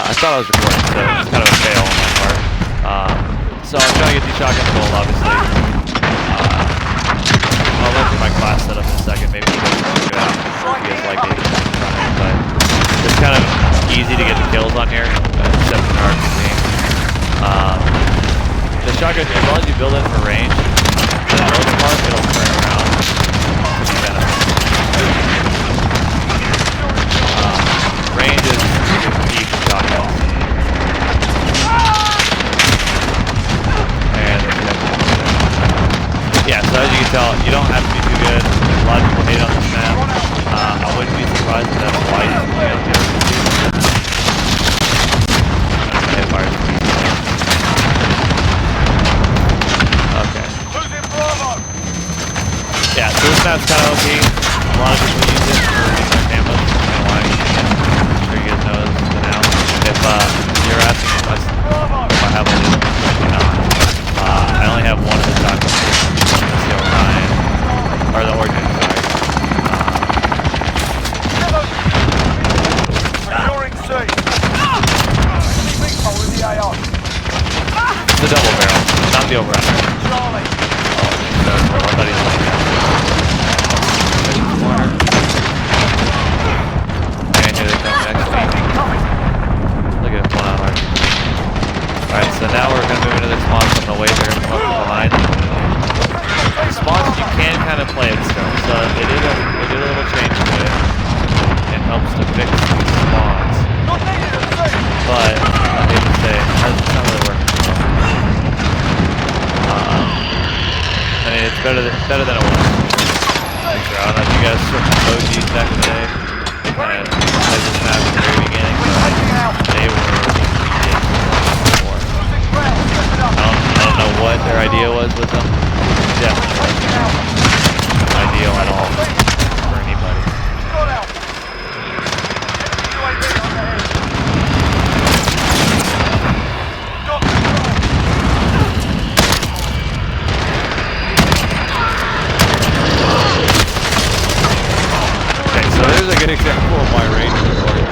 I thought I was recording, so it's kind of a fail on my part. So I'm trying to get these shotguns gold, obviously. I'll look at my class setup in a second. Maybe you guys can figure it out if you guys like it. But it's kind of easy to get the kills on here, except in RPG. The shotgun, as long as you build it for range, for the most part, it'll turn around. Range is key for shotguns. And yeah, so as you can tell, you don't have to be too good. A lot of people hate on this map. I wouldn't be surprised if that's why you play on the other hit fire speed. Okay. Yeah, so this map's kind of OP. A lot of people use it for their cameras. I don't know why. I'm sure you guys know this now. If you're asking if I have a little, I only have one of the shotguns. That's the Orion. Or the Origin, sorry. Securing C. With the AR. The double barrel, not the overrunner. Charlie. I thought he was looking at corner. And here they come next to me. Look at one on right. Alright, so now we're going to move into the spawns from the way they're going to come up from behind. The spawns you can kind of play it still, so they did a little change to it. It helps to fix the spawns. But, I hate to say, it's not really working. I mean, it's better than it was. I don't know if you guys were OGs back in the day. They kind of played this map at the very beginning, but they were before. I don't know what their idea was with them. Definitely not ideal at all for anybody. So there's a good example of my range recording.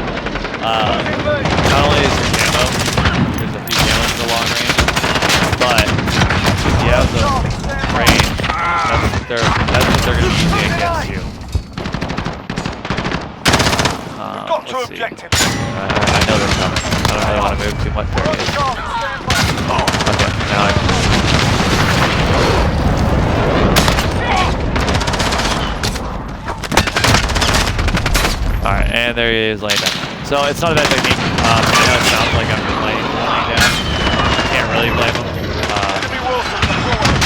Not only is your camo, there's a few camos for long range, but if you have the range, that's what they're going to be using against you. Let's see. I know they're coming. I don't really want to move too much. There it is. Okay, now I can. Alright, and there he is laying down. So it's not a bad technique. I know it sounds like I'm just laying down. Can't really blame him. There's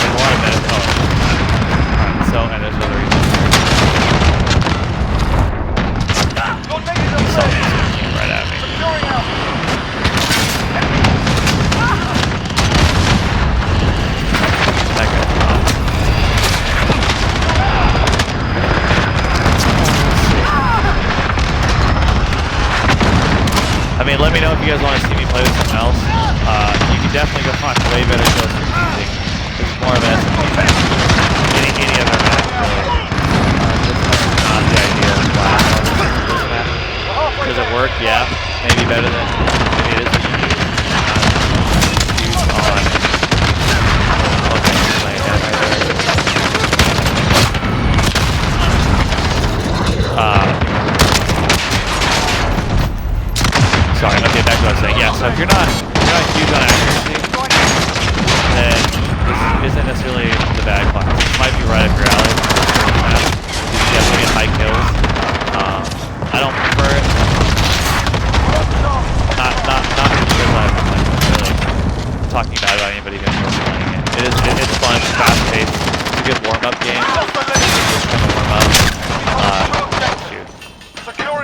a lot of minutes. Alright, so, and there's another reason. He saw me looking right at me. That guy's gone. I mean, let me know if you guys want to see me play with something else. You can definitely go find way better kills than using. It's more of an SMG map. Any other map, really. This is not the ideal class on this map. Does it work? Yeah. Maybe better than, maybe it is what you use. Use on. Okay, he's laying down right there. Sorry, okay, back to what I was saying. Yeah, so if you're not huge on accuracy, then this isn't necessarily the bad class. This might be right up your alley. You definitely get high kills. I don't prefer it. Not because I'm really talking bad about anybody who's playing it. It's fun, it's fast paced. It's a good warm-up game. Just kind of warm up. Shoot.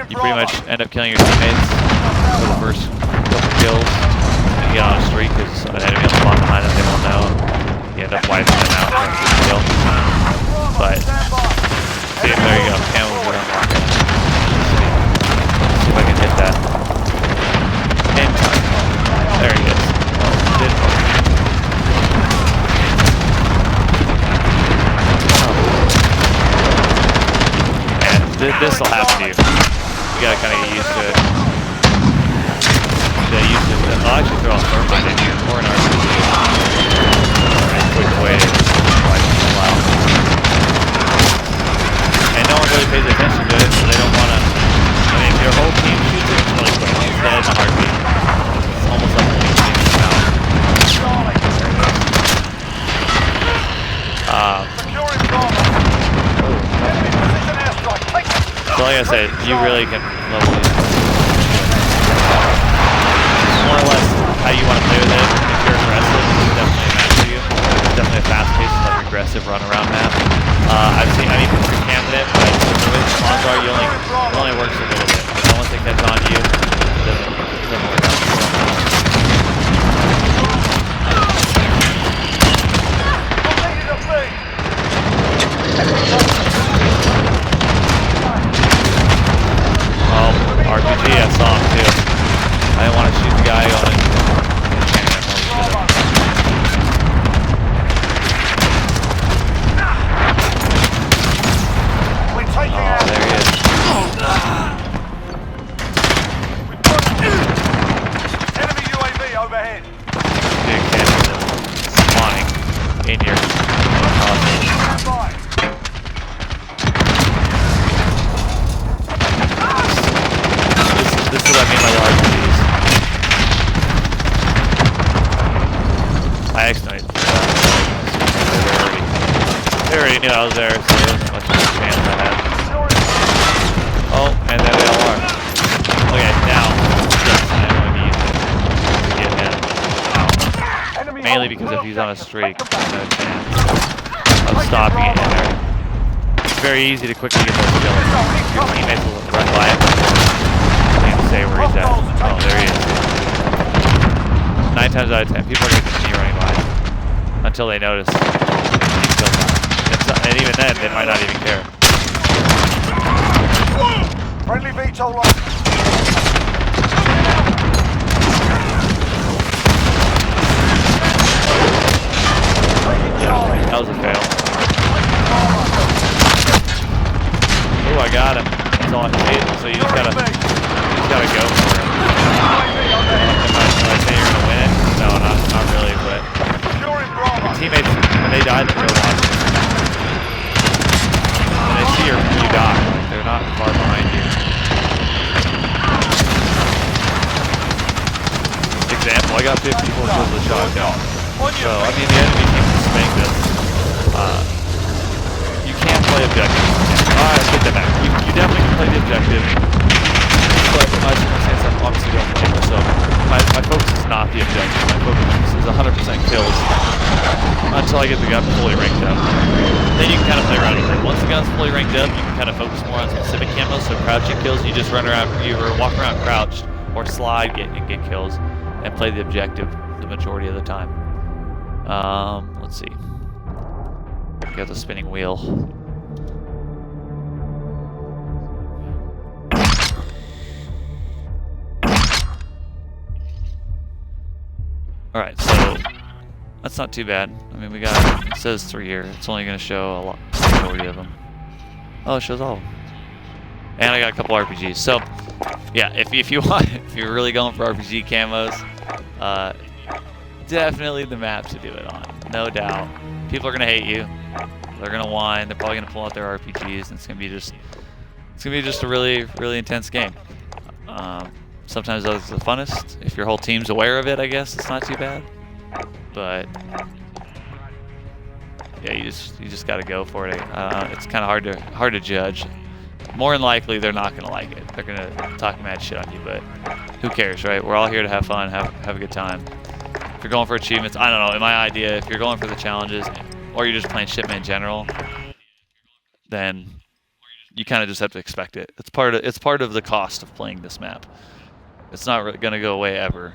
You pretty much end up killing your teammates for the first couple kills, and you get on a streak because an enemy will spawn behind them, they won't know. You end up wiping them out for a kill. But, see, there you go, camo was unlocked. See if I can hit that. In time. There he is. Oh, didn't work. And this will happen to you. You gotta kind of get used to it. I'll actually throw a thermite in here or an RPG. Alright, quick way to wipe people out. And no one really pays attention to it, so they don't want to. I mean, if your whole team shoots it, it's really quick. It's dead in a heartbeat. It's almost like a team out. So like I said, you really can level these. More or less how you want to play with it. If you're aggressive, it's definitely a match for you. It's definitely a fast-paced, like aggressive run-around map. I've seen people camping it, but the way the spawns are, it only works a little bit. So once it gets on you, it doesn't work out too well. Oh, RPG, I saw him too. I didn't want to shoot the guy on it. Oh, there he is. Enemy UAV overhead. Big cannon spawning in here. This is what I mean by the RPGs. I accidentally. They already knew I was there, so there wasn't much of a chance I had. Oh, and there they all are. Okay, now, I'm going to use it to get him. Mainly because if he's on a streak, there's no chance of stopping it in there. It's very easy to quickly get those kills. Your teammates will run by it before you can say where he's at. Oh, there he is. 9 times out of 10, people are going to continue running by until they notice he killed them. And even then, they might not even care. Friendly VTOL lost. Yeah, that was a fail. Oh, I got him. That's all I can see. So you just gotta go for it. Am I saying you're gonna win it? No, not really, but teammates, when they die, they go watch. When they see you die, they're not far behind you. Example, I got 50 people kills with a shotgun. So, I mean, the enemy team can spank this. You can't play objective. Alright, take that back. You definitely can play the objective. But in my circumstance, I'm obviously going for it. So, my focus is not the objective. My focus is 100% kills until I get the gun fully ranked up. Then you can kind of play around with it. Once the gun's fully ranked up, you can kind of focus more on specific camos. So crouching kills, you just run around, you walk around crouched or slide and get kills and play the objective the majority of the time. Let's see. Got the spinning wheel. Alright, so that's not too bad. I mean, it says 3 here. It's only going to show a lot, majority of them. Oh, it shows all of them. And I got a couple RPGs. So, yeah, if you're really going for RPG camos, definitely the map to do it on. No doubt. People are going to hate you. They're going to whine. They're probably going to pull out their RPGs, and it's going to be just a really, really intense game. Sometimes those are the funnest. If your whole team's aware of it, I guess it's not too bad. But yeah, you just got to go for it. It's kind of hard to judge. More than likely, they're not gonna like it. They're gonna talk mad shit on you, but who cares, right? We're all here to have fun, have a good time. If you're going for achievements, I don't know. In my idea, if you're going for the challenges, or you're just playing shipment in general, then you kind of just have to expect it. It's part of the cost of playing this map. It's not really gonna go away ever.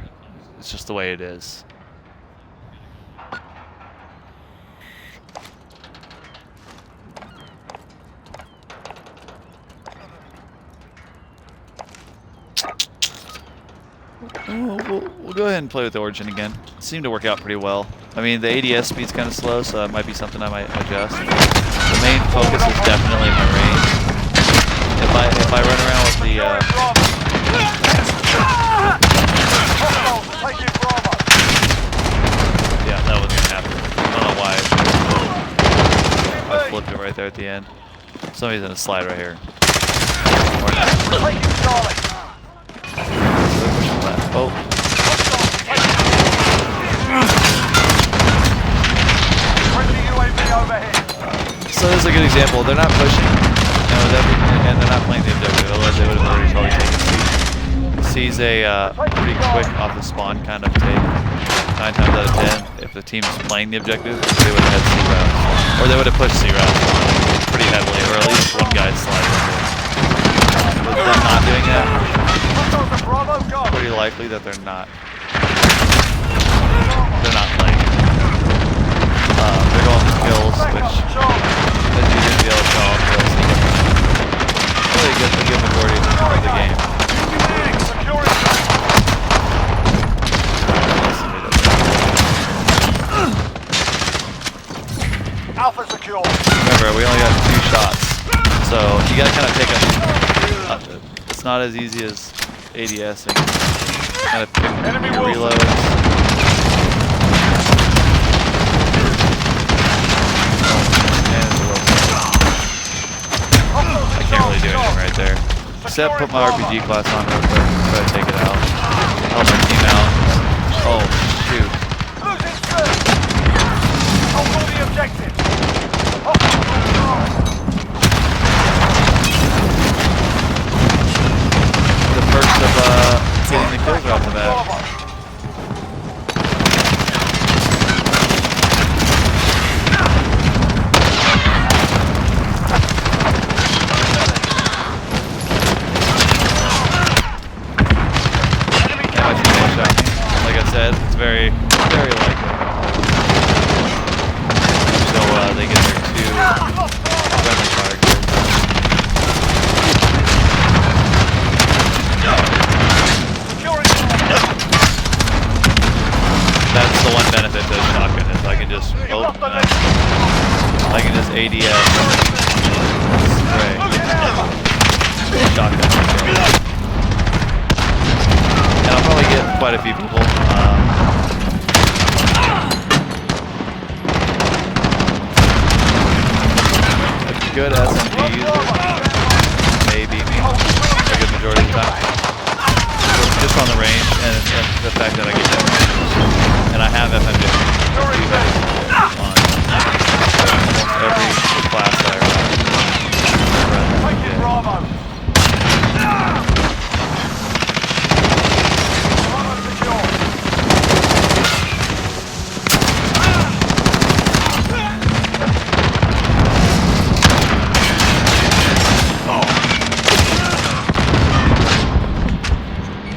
It's just the way it is. We'll go ahead and play with the Origin again. It seemed to work out pretty well. I mean, the ADS speed's kind of slow, so that might be something I might adjust. The main focus is definitely my range. If I run around with the there at the end. Somebody's gonna slide right here. Taking Charlie. Oh, Friendly UAV overhead. so this is a good example. They're not pushing, and they're not playing the objective. Otherwise, they would have already probably taken C. C's a pretty quick off the spawn kind of take. 9 times out of 10, if the team's playing the objective, they would have had C routes, or they would have pushed C routes pretty heavily, or at least one guy sliding into it. With them not doing that, Hostiles at Bravo, go. pretty likely that they're not playing it. They're going for kills, Back which up to Charlie. as you can be able to tell, kills really get the good majority of the game. Securing Alpha secure. Remember, we only got 2 shots, so you gotta kind of take a. It's not as easy as ADSing. Kind of pick Enemy your Wilson. reloads. And it's a little- I can't really do anything right there. Except put my RPG class on real quick, try to take it out. Help my team out. Oh, shoot. Losing third. Hold all the objectives. Hostiles on Charlie. The perks of getting the kills off the bat. Bravo. Enemy Now I should finish up. Like I said, it's very, very likely. So they get their 2 friendly fire kills. securing That's the one benefit to the shotgun is I can just I can just ADS spray shotgun. And I'll probably get quite a few people. A good SMG user may beat me a good majority of the time. Just on the range and the fact that I get that range. And I have FMJ on almost every class that I Taking run. Bravo. Bravo secure.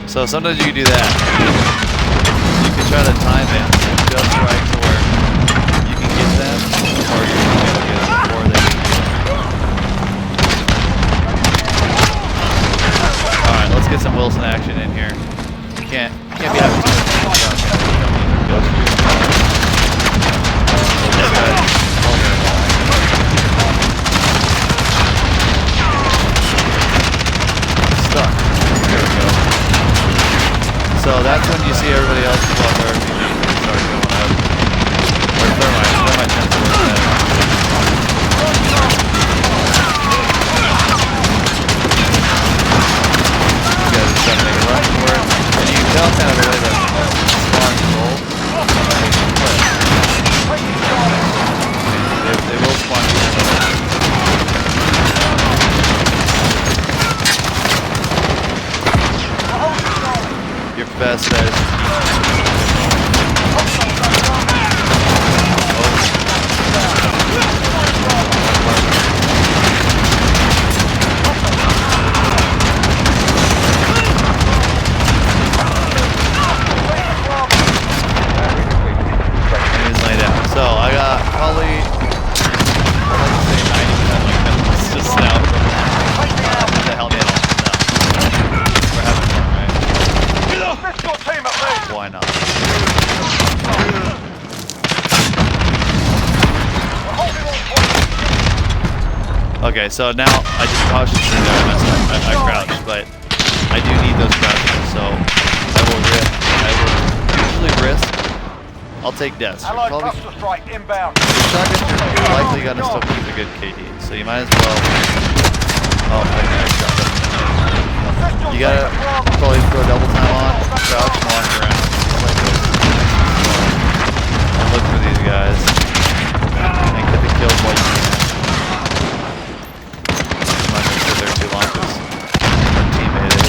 So sometimes you can do that. You can try to time it just right to where you can get them, or you can be able to get them before they can get them. Alright, let's get some Wilson action in here. You can't be having too much shotgun. You don't need to go through. So this guy's vulnerable. Stuck. There we go. So that's when you see everybody else pull out their RPG start going up. Or thermite tends to work better. You guys are starting to make a run for it. And you can tell kind of the way that spawns roll. They will spawn your best bet is to he's laying down. So I got probably, I'd like to say 90% of my kills just now. The hell man. No. We're having fun, right? Assist your team at me. Why not? We're holding all points. Okay, so now I just cautiously there. I messed up. I crouched, but I do need those crouches, so I will usually risk I'll take deaths. You're Allied probably, cluster strike inbound. shotgun, you're likely gonna still keep a good KD, so you might as well. Oh, okay, shot. You gotta probably throw double time on, crouch, and walk around. Like this. And look for these guys. And get the kills while you can. I'm not gonna sit there too long because our teammate is.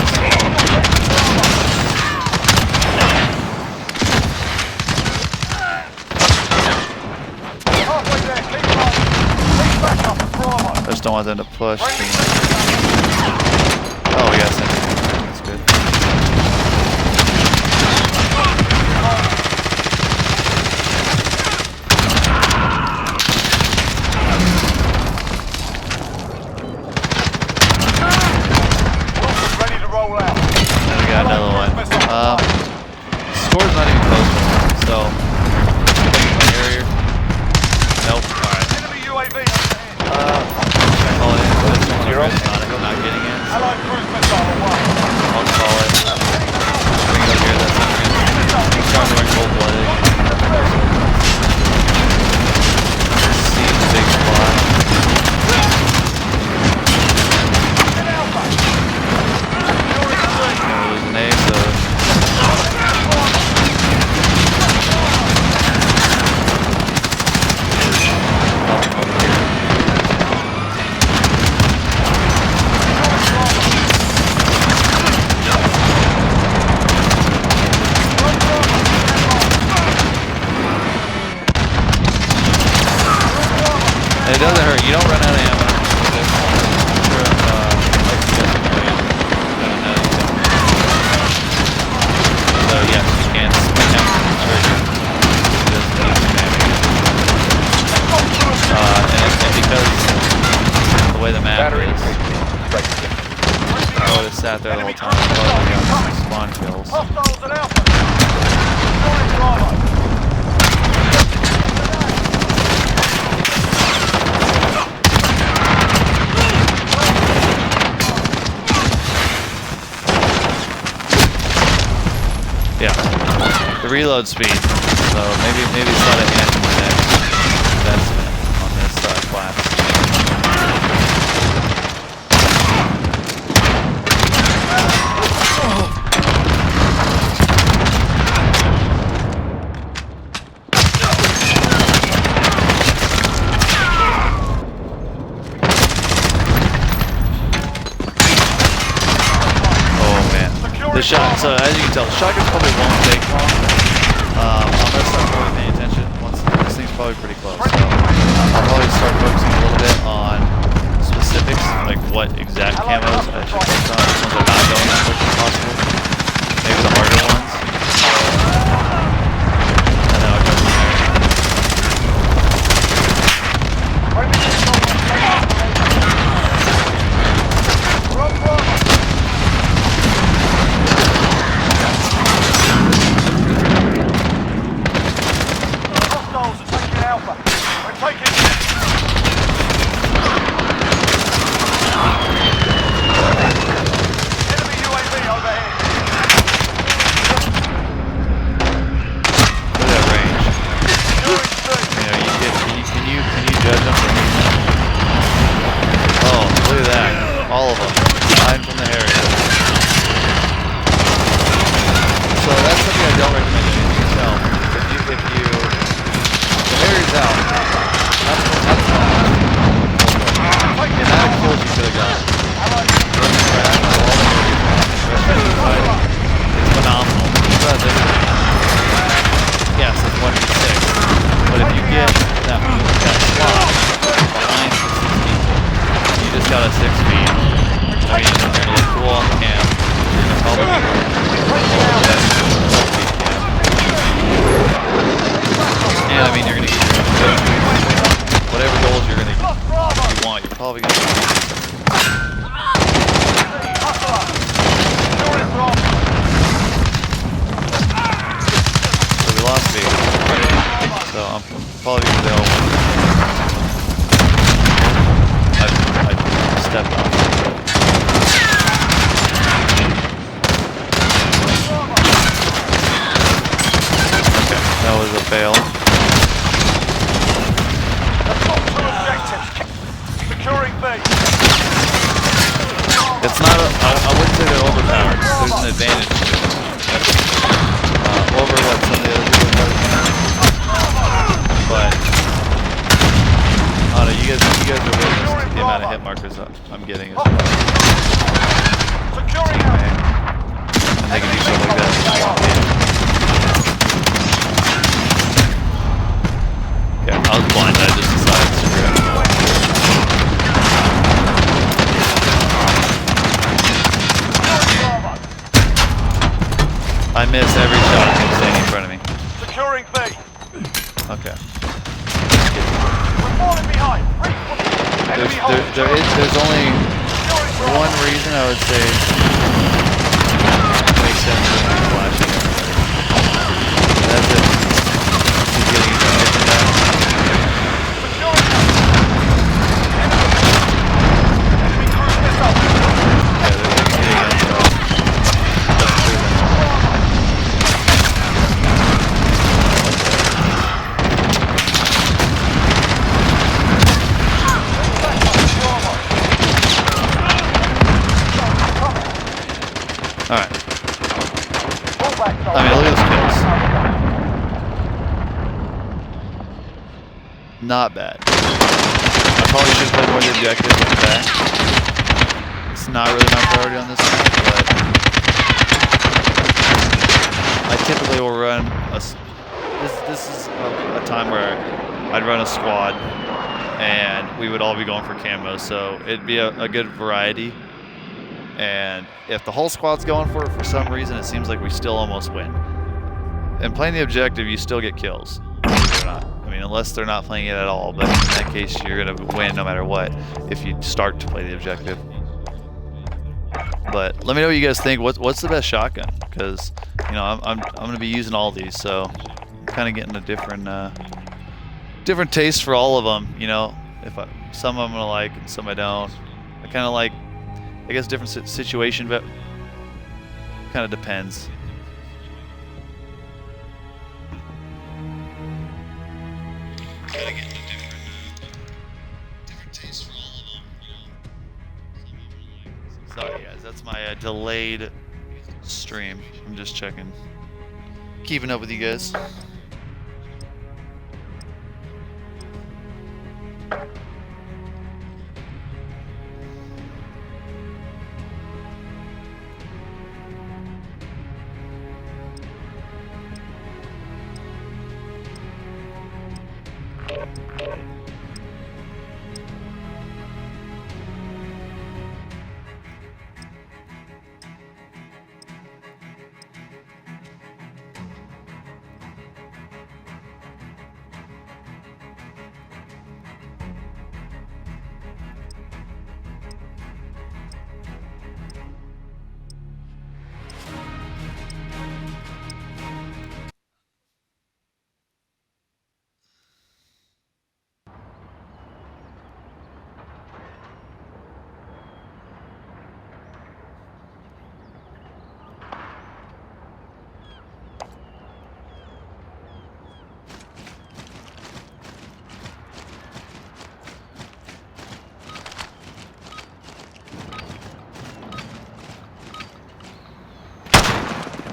Halfway there, keep on. Keep back up at Bravo. I just don't want them to push. Oh, yes, that's good. Wilson's ready to roll out. And we got another one. Score's not even close, so. Carrier. Nope. Alright. Enemy UAV overhead. Call it in. But it's on it. Not getting in. So Allied cruise missile away. I'll call it. Bring it up here. That's not good. He's trying to run cold-blooded. Seems big spot. Never lose an A, so. It doesn't hurt. You don't run out of ammo. So yes, you can spin out the trigger. It doesn't need to damage. And because the way the map is, I would have sat there the whole time and probably got some spawn kills. Hostiles at Alpha. Join Bravo. Yeah, the reload speed. So maybe it's not a hand in the next investment on this class. The shot, so as you can tell, the shotgun probably won't take long, unless I'm really paying attention. Once this thing's probably pretty close, so I'll probably start focusing a little bit on specifics, like what exact camos I should focus on, which ones are not going as quick as possible. Maybe the harder ones. And then I'll go from there. Hostiles are taking Alpha. We're taking. Enemy UAV overhead. Look at that range. Securing C. Can you judge them from these? Oh, look at that. All of them. 9 from the Harrier. So that's something I don't recommend doing to yourself. If you the Harrier's out. That's the amount of kills you could have gotten. It's phenomenal. It does everything. Yes, it's 1v6. But if you get that slot behind the 6 people, you just got a 6 feet. I mean, you're gonna look cool on the cam. You're gonna probably be and I mean, you're gonna get whatever goals you want. You're probably gonna. So we lost B. So I'm probably gonna go. I stepped on. Okay, that was a Fail. That's got 2 objectives. Securing B. It's not. I wouldn't say they're overpowered. There's an advantage to it. Over what some of the other people have. But I don't know. You guys are witness to the amount of hit markers I'm getting as well. Securing A. And they can do stuff like that. Okay, I was blind. I just decided to screw it. I miss every shot standing in front of me. Securing B. Okay. We're falling behind. Enemy hold. There's only Securing one reason I would say makes sense for me flashing everybody. And that's it. He's getting his mission done. Securing A. Enemy cruise missile. Yeah, they're hitting us, so let's do them. Alright. I mean, look at the kills. Not bad. I probably should have played more of the objectives with the back. It's not really my priority on this map, but I typically will run a... This is a time where I'd run a squad and we would all be going for camo, so it'd be a good variety. And if the whole squad's going for it for some reason, it seems like we still almost win. And playing the objective, you still get kills. Believe it or not. I mean, unless they're not playing it at all. But in that case, you're going to win no matter what if you start to play the objective. But let me know what you guys think. What's the best shotgun? Because, you know, I'm going to be using all these. So I'm kind of getting a different taste for all of them. You know, some I'm going to like and some I don't. I kind of like, I guess, different situation, but kind of depends. Gotta get a different taste for all of them, you know. Sorry guys, that's my delayed stream. I'm just checking, keeping up with you guys.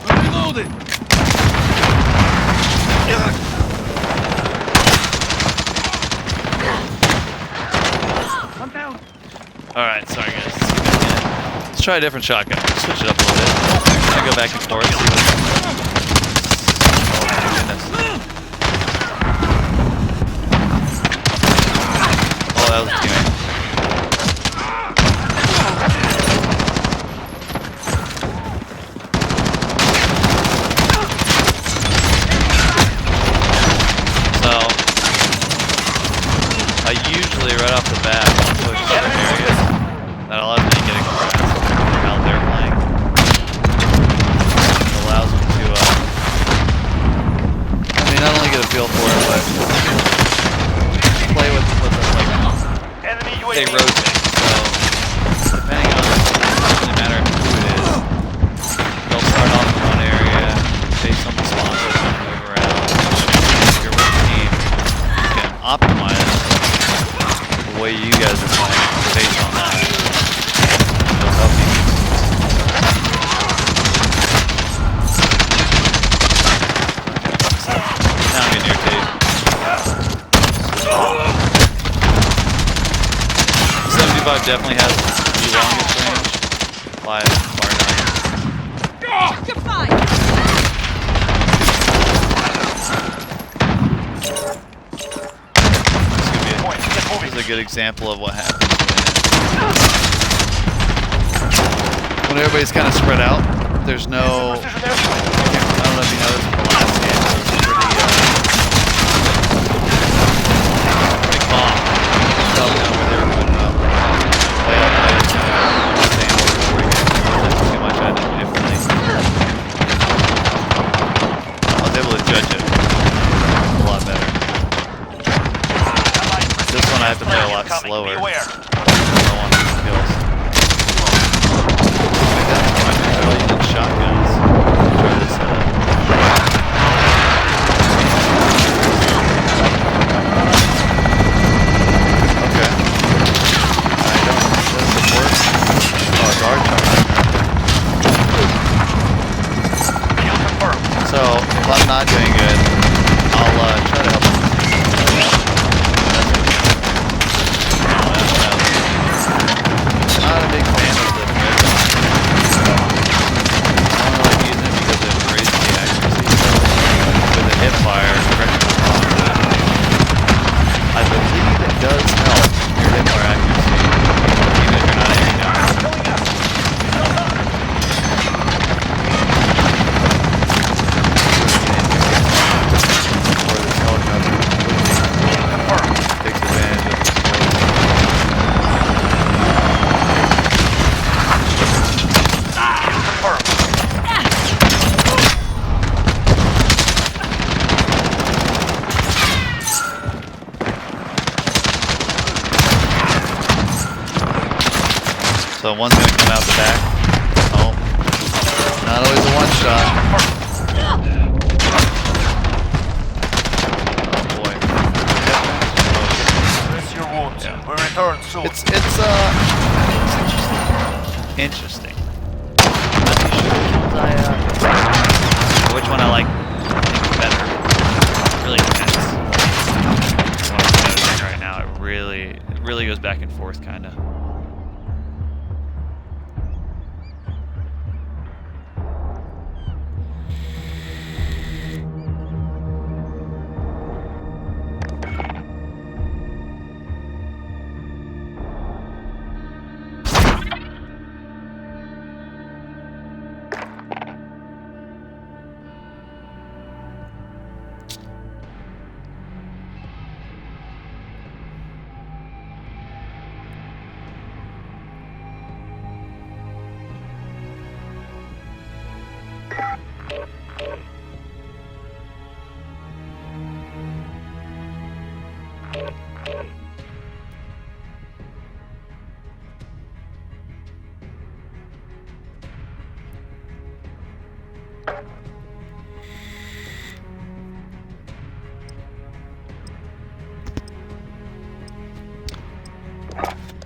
Reloaded! I'm down. Alright, sorry guys. Let's try a different shotgun. Switch it up a little bit. I go back and forth. See what... Oh my goodness. Oh, that was a teammate. Right off the bat, push certain areas that allows me to get a grasp of how they're playing. It allows me to, I mean, not only get a feel for it, but play with them like they rotate. So, depending on, it doesn't matter who it is, they'll start off in one area, based on the sponsors, and move around. M25 definitely has the longest range. By far none. Goodbye. This is a good example of what happens when everybody's kind of spread out. There's no. I don't know if you noticed in the last game, it was pretty calm. Tell them where they were putting up. Play out plays, staying over before you get too much. I did differently. I was able to judge it a lot better. This one I have to play a lot slower. I don't want these kills. I'm really using shotguns. Try this setup. Okay. I don't know what support. Oh, it's our charge. So, if I'm not doing good, I'll try to help. Not a big fan of the red dot. I don't like using it because it raises the accuracy. So with a hip fire, I believe it does help your hip fire accuracy, even if you're not aiming down. Or this helicopter takes advantage of this. So one's gonna come out the back. Oh, not always a one shot. Oh boy. Rest your wounds. Yeah. We return soon. It's interesting. Not too sure which one I like better. It really depends. That's what I'm noticing right now. It really goes back and forth, kind of.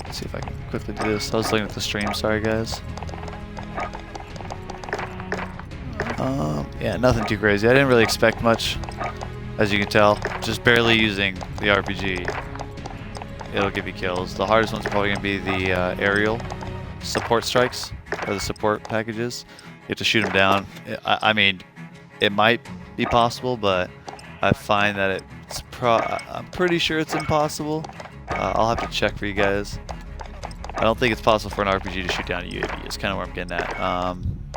Let's see if I can quickly do this. I was looking at the stream, sorry guys. Yeah, nothing too crazy. I didn't really expect much, as you can tell. Just barely using the RPG, it'll give you kills. The hardest ones are probably going to be the aerial support strikes, or the support packages. You have to shoot them down. I mean, it might be possible, but I find that I'm pretty sure it's impossible. I'll have to check for you guys. I don't think it's possible for an RPG to shoot down a UAV. It's kind of where I'm getting at.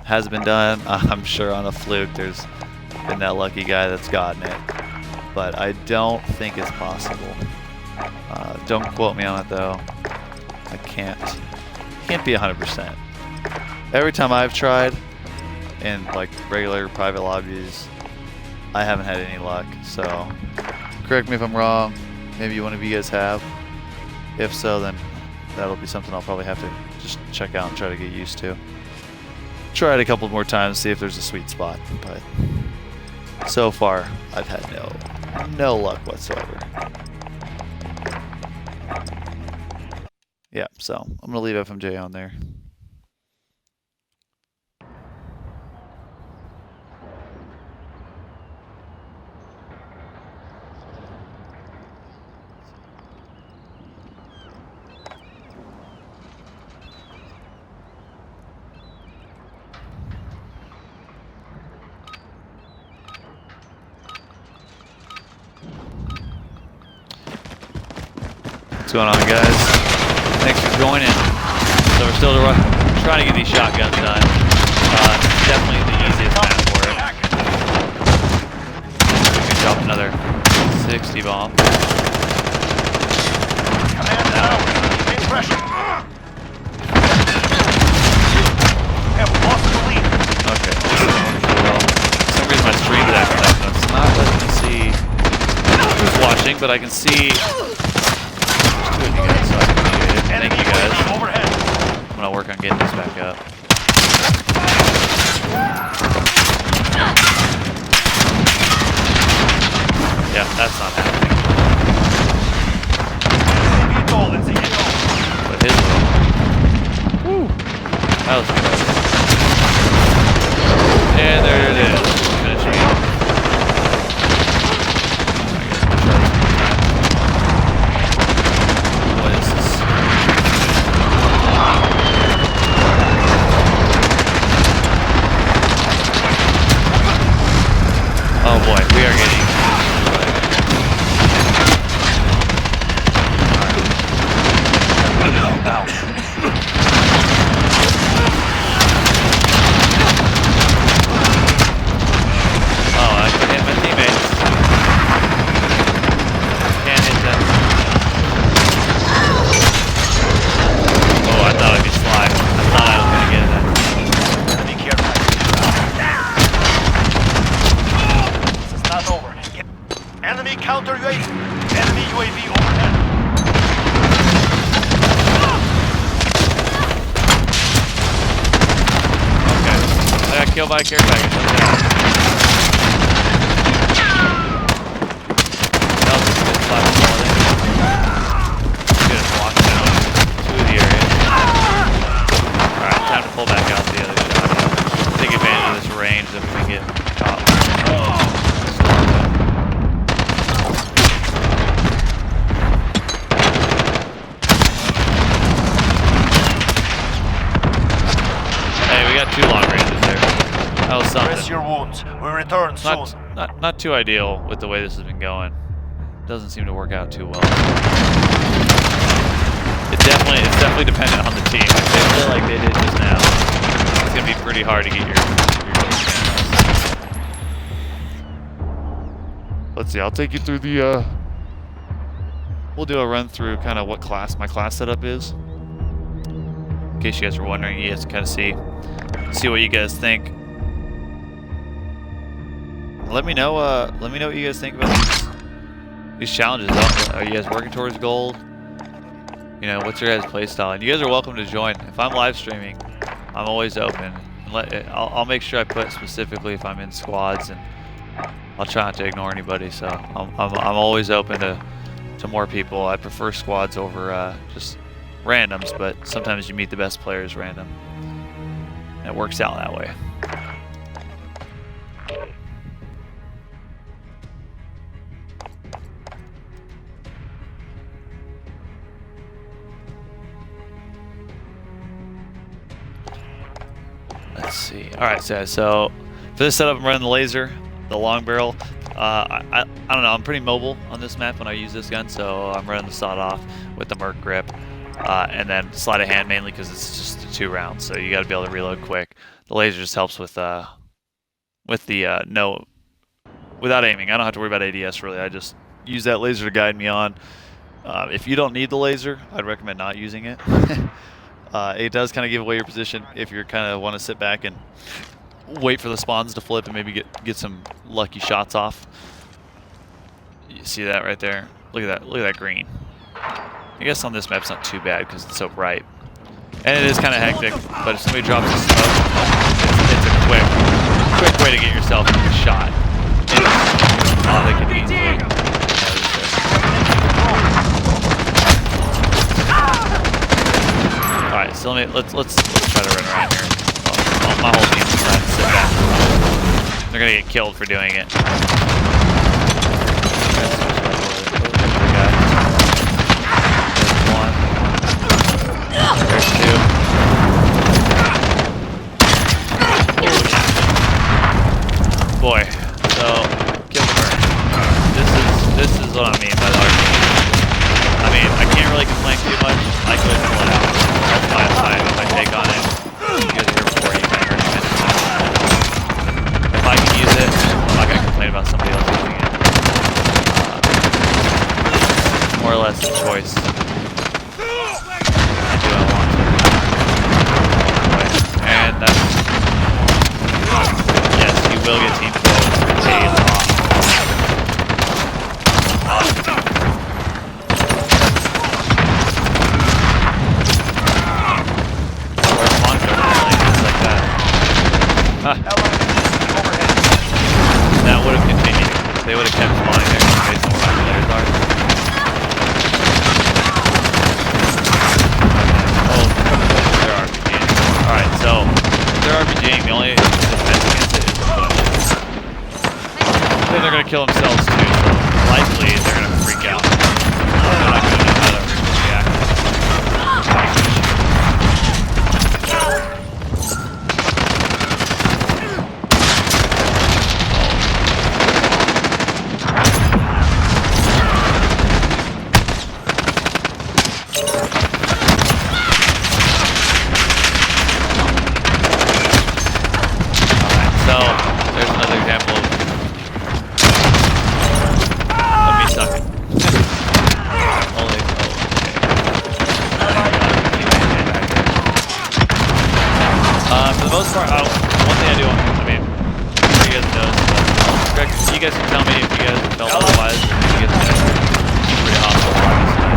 Has been done. I'm sure on a fluke there's been that lucky guy that's gotten it. But I don't think it's possible. Don't quote me on it though. I can't be 100%. Every time I've tried in like regular private lobbies, I haven't had any luck. So correct me if I'm wrong. Maybe one of you guys have. If so, then that'll be something I'll probably have to just check out and try to get used to. Try it a couple more times, see if there's a sweet spot, but so far I've had no luck whatsoever. Yeah, so I'm gonna leave FMJ on there. What's going on, guys? Thanks for joining. So we're still trying to get these shotguns done. Definitely the easiest map for it. We can drop another 60 bomb. Command now. Maintain pressure. Have lost the lead. Okay. Well, for some reason my stream's acting up, and it's not letting me see who's watching, but I can see there's 2 of you guys, so I appreciate it. Thank you guys. Overhead. I'm gonna work on getting this back up. Yeah, that's not happening. But his will. Woo! That was good. And there it is. Finishing it. I guess we'll try this one time. What is this? Oh boy, we are getting... Counter UAV. Enemy UAV overhead. Okay. I got killed by a care package. That was a good slap quality. Just walk down 2 of the areas. Alright, time to pull back out the other shot. Take advantage of this range if we get caught. Two long ranges there. That was something. Rest your wounds. We return soon. Not too ideal with the way this has been going. Doesn't seem to work out too well. It's definitely dependent on the team. If they play like they did just now, it's gonna be pretty hard to get your cameras. Let's see. I'll take you through the. We'll do a run through kind of what my class setup is. In case you guys are wondering, you guys can kind of see what you guys think. Let me know what you guys think about these challenges. Are you guys working towards gold? You know, what's your guys' play style? And you guys are welcome to join. If I'm live streaming, I'm always open. I'll make sure I put specifically if I'm in squads, and I'll try not to ignore anybody. So I'm always open to more people. I prefer squads over just randoms, but sometimes you meet the best players random. And it works out that way. Let's see. Alright, so for this setup I'm running the laser, the long barrel. I don't know, I'm pretty mobile on this map when I use this gun, so I'm running the sawed off with the Merc grip. And then sleight of hand mainly because it's just 2 rounds, so you got to be able to reload quick. The laser just helps with the without aiming. I don't have to worry about ADS really. I just use that laser to guide me on. If you don't need the laser, I'd recommend not using it. It does kind of give away your position if you kind of want to sit back and wait for the spawns to flip and maybe get some lucky shots off. You see that right there? Look at that! Look at that green. I guess on this map it's not too bad because it's so bright. And it is kind of hectic, but if somebody drops a smoke, it's a quick way to get yourself a shot. They can easily. Alright, so let's try to run around here. My whole team's trying to sit back. They're gonna get killed for doing it. There's 2. Boy, so kill the bird. This is what I mean by the RPG. I mean, I can't really more or less a choice. Do I want to? And that's... Yes, you will get team kills a lot. Where's Monaco really? Just like that. Huh. Overhead. That would have continued. They would have kept spawning there based on where my players are. Oh, they're RPGing. Alright, so if they're RPGing, the only defense against it is the push. Then they're gonna kill themselves too, so likely they're gonna freak out. They're not gonna know how to react. So, there's another example of me sucking. Only, for the most part, one thing I do, I mean, you guys know, Greg, you guys can tell me if you guys felt otherwise. You guys know, pretty hostile, obviously.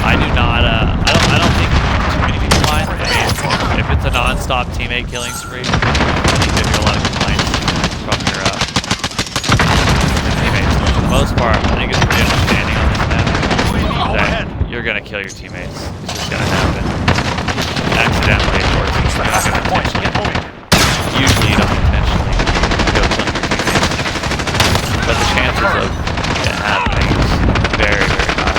I do not, I don't think too many people mind. I mean, if it's a non-stop teammate killing spree, you get a lot of complaints from your teammates. But for the most part, I think it's pretty understanding on this map that you're gonna kill your teammates. It's just gonna happen. Accidentally, or it's just not gonna intentionally. Usually you don't intentionally go kill your teammates. But the chances of it happening is very, very high.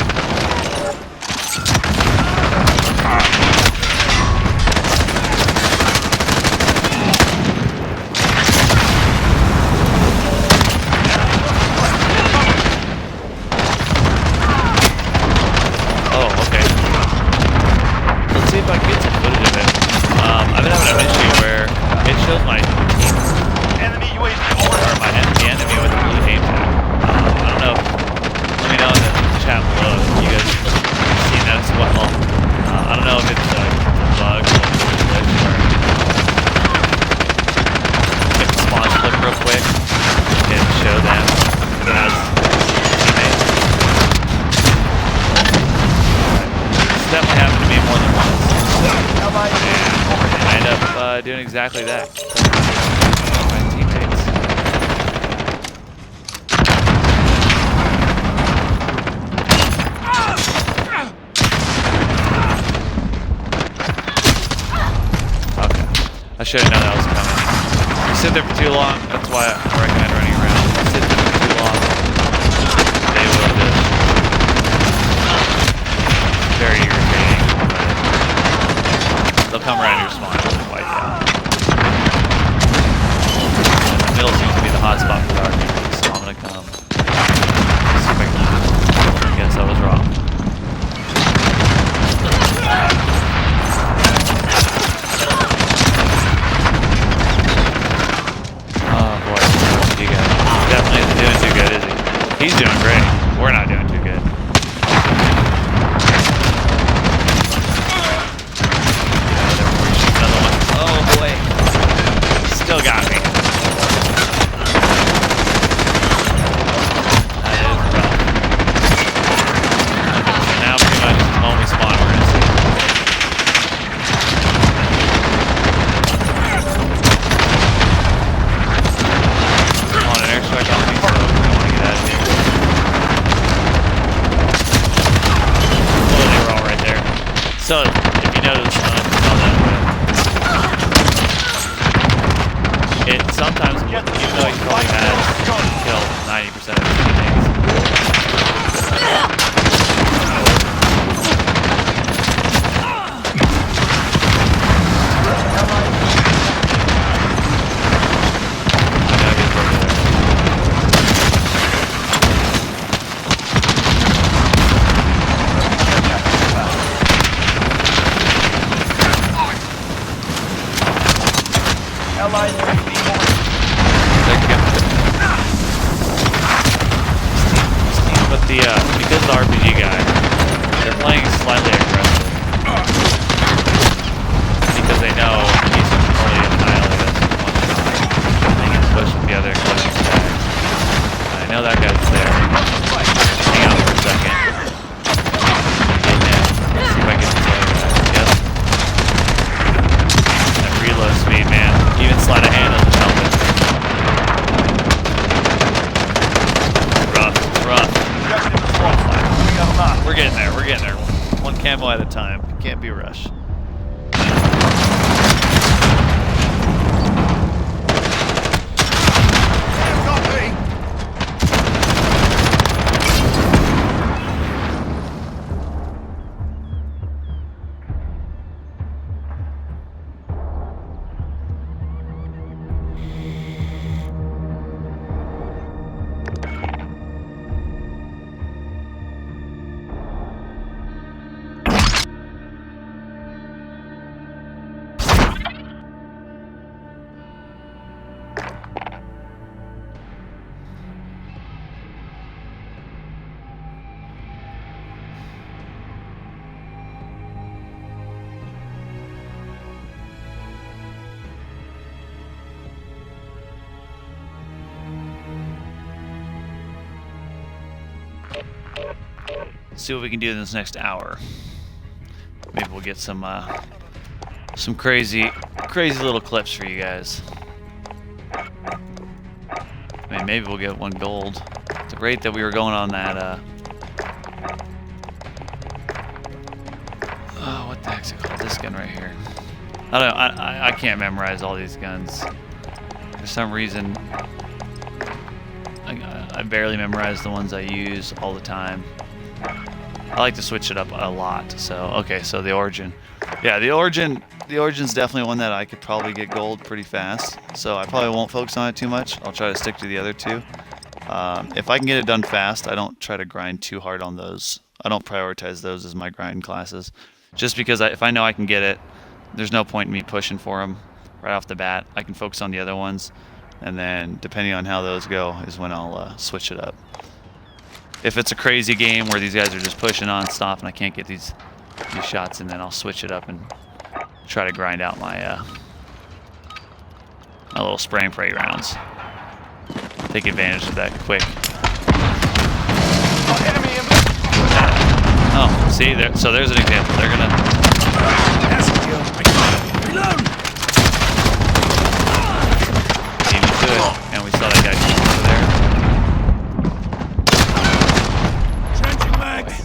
See if I can get some footage of it. I've been having an issue where it shows my team, Enemy UAV or overhead. the enemy with the aimed at. I don't know. Let me know in the chat below if you guys have seen that as well. I don't know if it's a bug or a glitch or if the spawn flip real quick and show them if it has teammates. It's definitely happened to me more than once. And I end up doing exactly that. My teammates. Okay. I should have known that was coming. If you sit there for too long, that's why I recommend running around. If you sit there for too long, they will just... very irritating. They'll come around your spawn and wipe you out. The middle seems to be the hot spot for the RPGs, so I'm gonna come. See if I can. I guess I was wrong. Oh boy, you guys. Definitely isn't doing too good, is he? He's doing great. We're not doing too good. Oh boy. Still got me. That is rough. So now pretty much the moment we spawn, we're gonna see. I want an airstrike on me, so I want to get out of here. Oh, they were all right there. So, if you notice, I saw that. It sometimes, even though he's probably has killed 90% of his teammates. Allied UAV overhead. But because the RPG guy playing slightly aggressive because they know he's totally annihilated us in one shot. They can push with the other closing tags. I know that guy's there. Hang out for a second. Get him. See if I can get the other guy. Yep. That reload speed, man. Even sleight of hand doesn't help it. Rough. We're getting there. We're getting there. One camo at a time. It can't be rushed. See what we can do in this next hour. Maybe we'll get some crazy little clips for you guys. I mean, maybe we'll get 1 gold. It's great that we were going on that. Oh, what the heck's it called? This gun right here. I don't know. I can't memorize all these guns. For some reason, I barely memorize the ones I use all the time. I like to switch it up a lot. So okay, so the Origin. Yeah, the Origin's definitely one that I could probably get gold pretty fast. So I probably won't focus on it too much. I'll try to stick to the other two. If I can get it done fast, I don't try to grind too hard on those. I don't prioritize those as my grind classes. Just because if I know I can get it, there's no point in me pushing for them right off the bat. I can focus on the other ones, and then depending on how those go is when I'll switch it up. If it's a crazy game where these guys are just pushing non-stop and I can't get these shots in, then I'll switch it up and try to grind out my my little spray and pray rounds. Take advantage of that quick. Oh, see there. So there's an example. They're gonna. Reload! Beat me to it, and we saw that guy come over there. Trenching mags!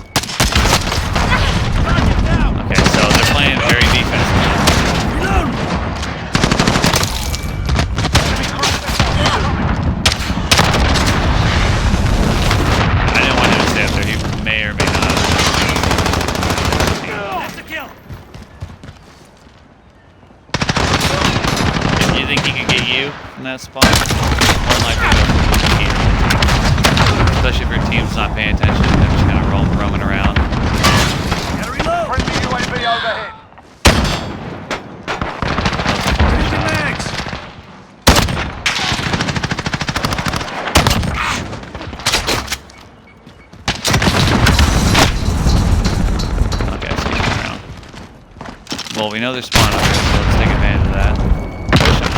Okay, so they're playing very defensive. Reload! I didn't want him to stay up there. He may or may not. That's a kill! If you think he can get you in that spot, more likely to get you. Especially if your team's not paying attention, they're just kind of roaming around. Gotta reload! Friendly UAV overhead. Trenching mags! Okay, it's getting around. Well, we know they're spawning up here, so let's take advantage of that. Push them.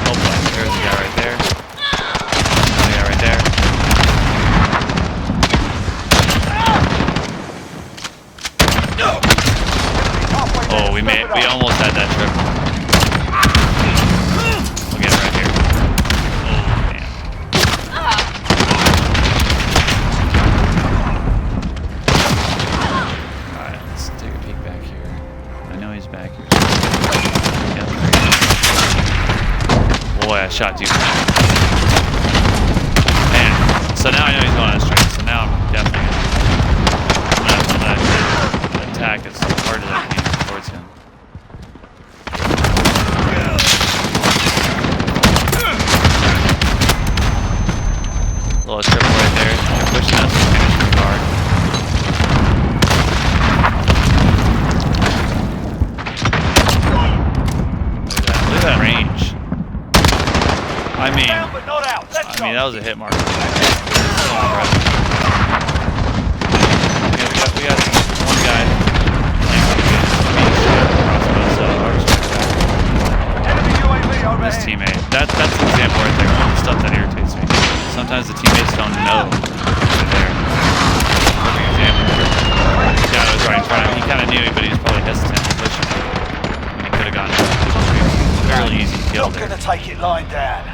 Oh boy, there's the guy right there. The guy right there. Oh, we almost had that triple. We'll get him right here. Oh man. Alright, let's take a peek back here. I know he's back here. Yep, there he is. Boy, I shot too fast. Man, so now I know he's going on straight, so now I'm definitely gonna attack as hard as I can towards him. Little triple right there. They're pushing us to finish the card. Look at that range. I mean, Down but not out. Let's go. that was a hit marker. So impressive. we got one guy playing with the crossbow, so I'll just check that. Enemy UAV overhead. This teammate. That's an example right there of the stuff that irritates me. Sometimes the teammates don't know they're there. Perfect example. The guy was right in front of him. He kind of knew it, but he was probably hesitant to push him. He could have gotten a fairly easy kill Not there. gonna take it lying down.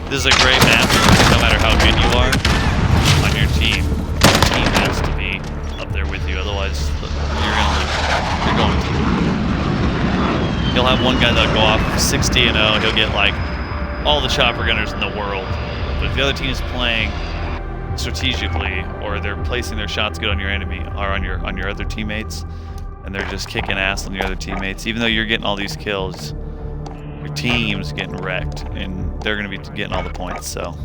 This is a great map. No matter how good you are on your team has to be up there with you. Otherwise, you're gonna lose. You're going to. You'll have one guy that'll go off 60-0. He'll get like all the chopper gunners in the world. But if the other team is playing strategically, or they're placing their shots good on your enemy or on your other teammates, and they're just kicking ass on your other teammates, even though you're getting all these kills, your team's getting wrecked, and they're going to be getting all the points. So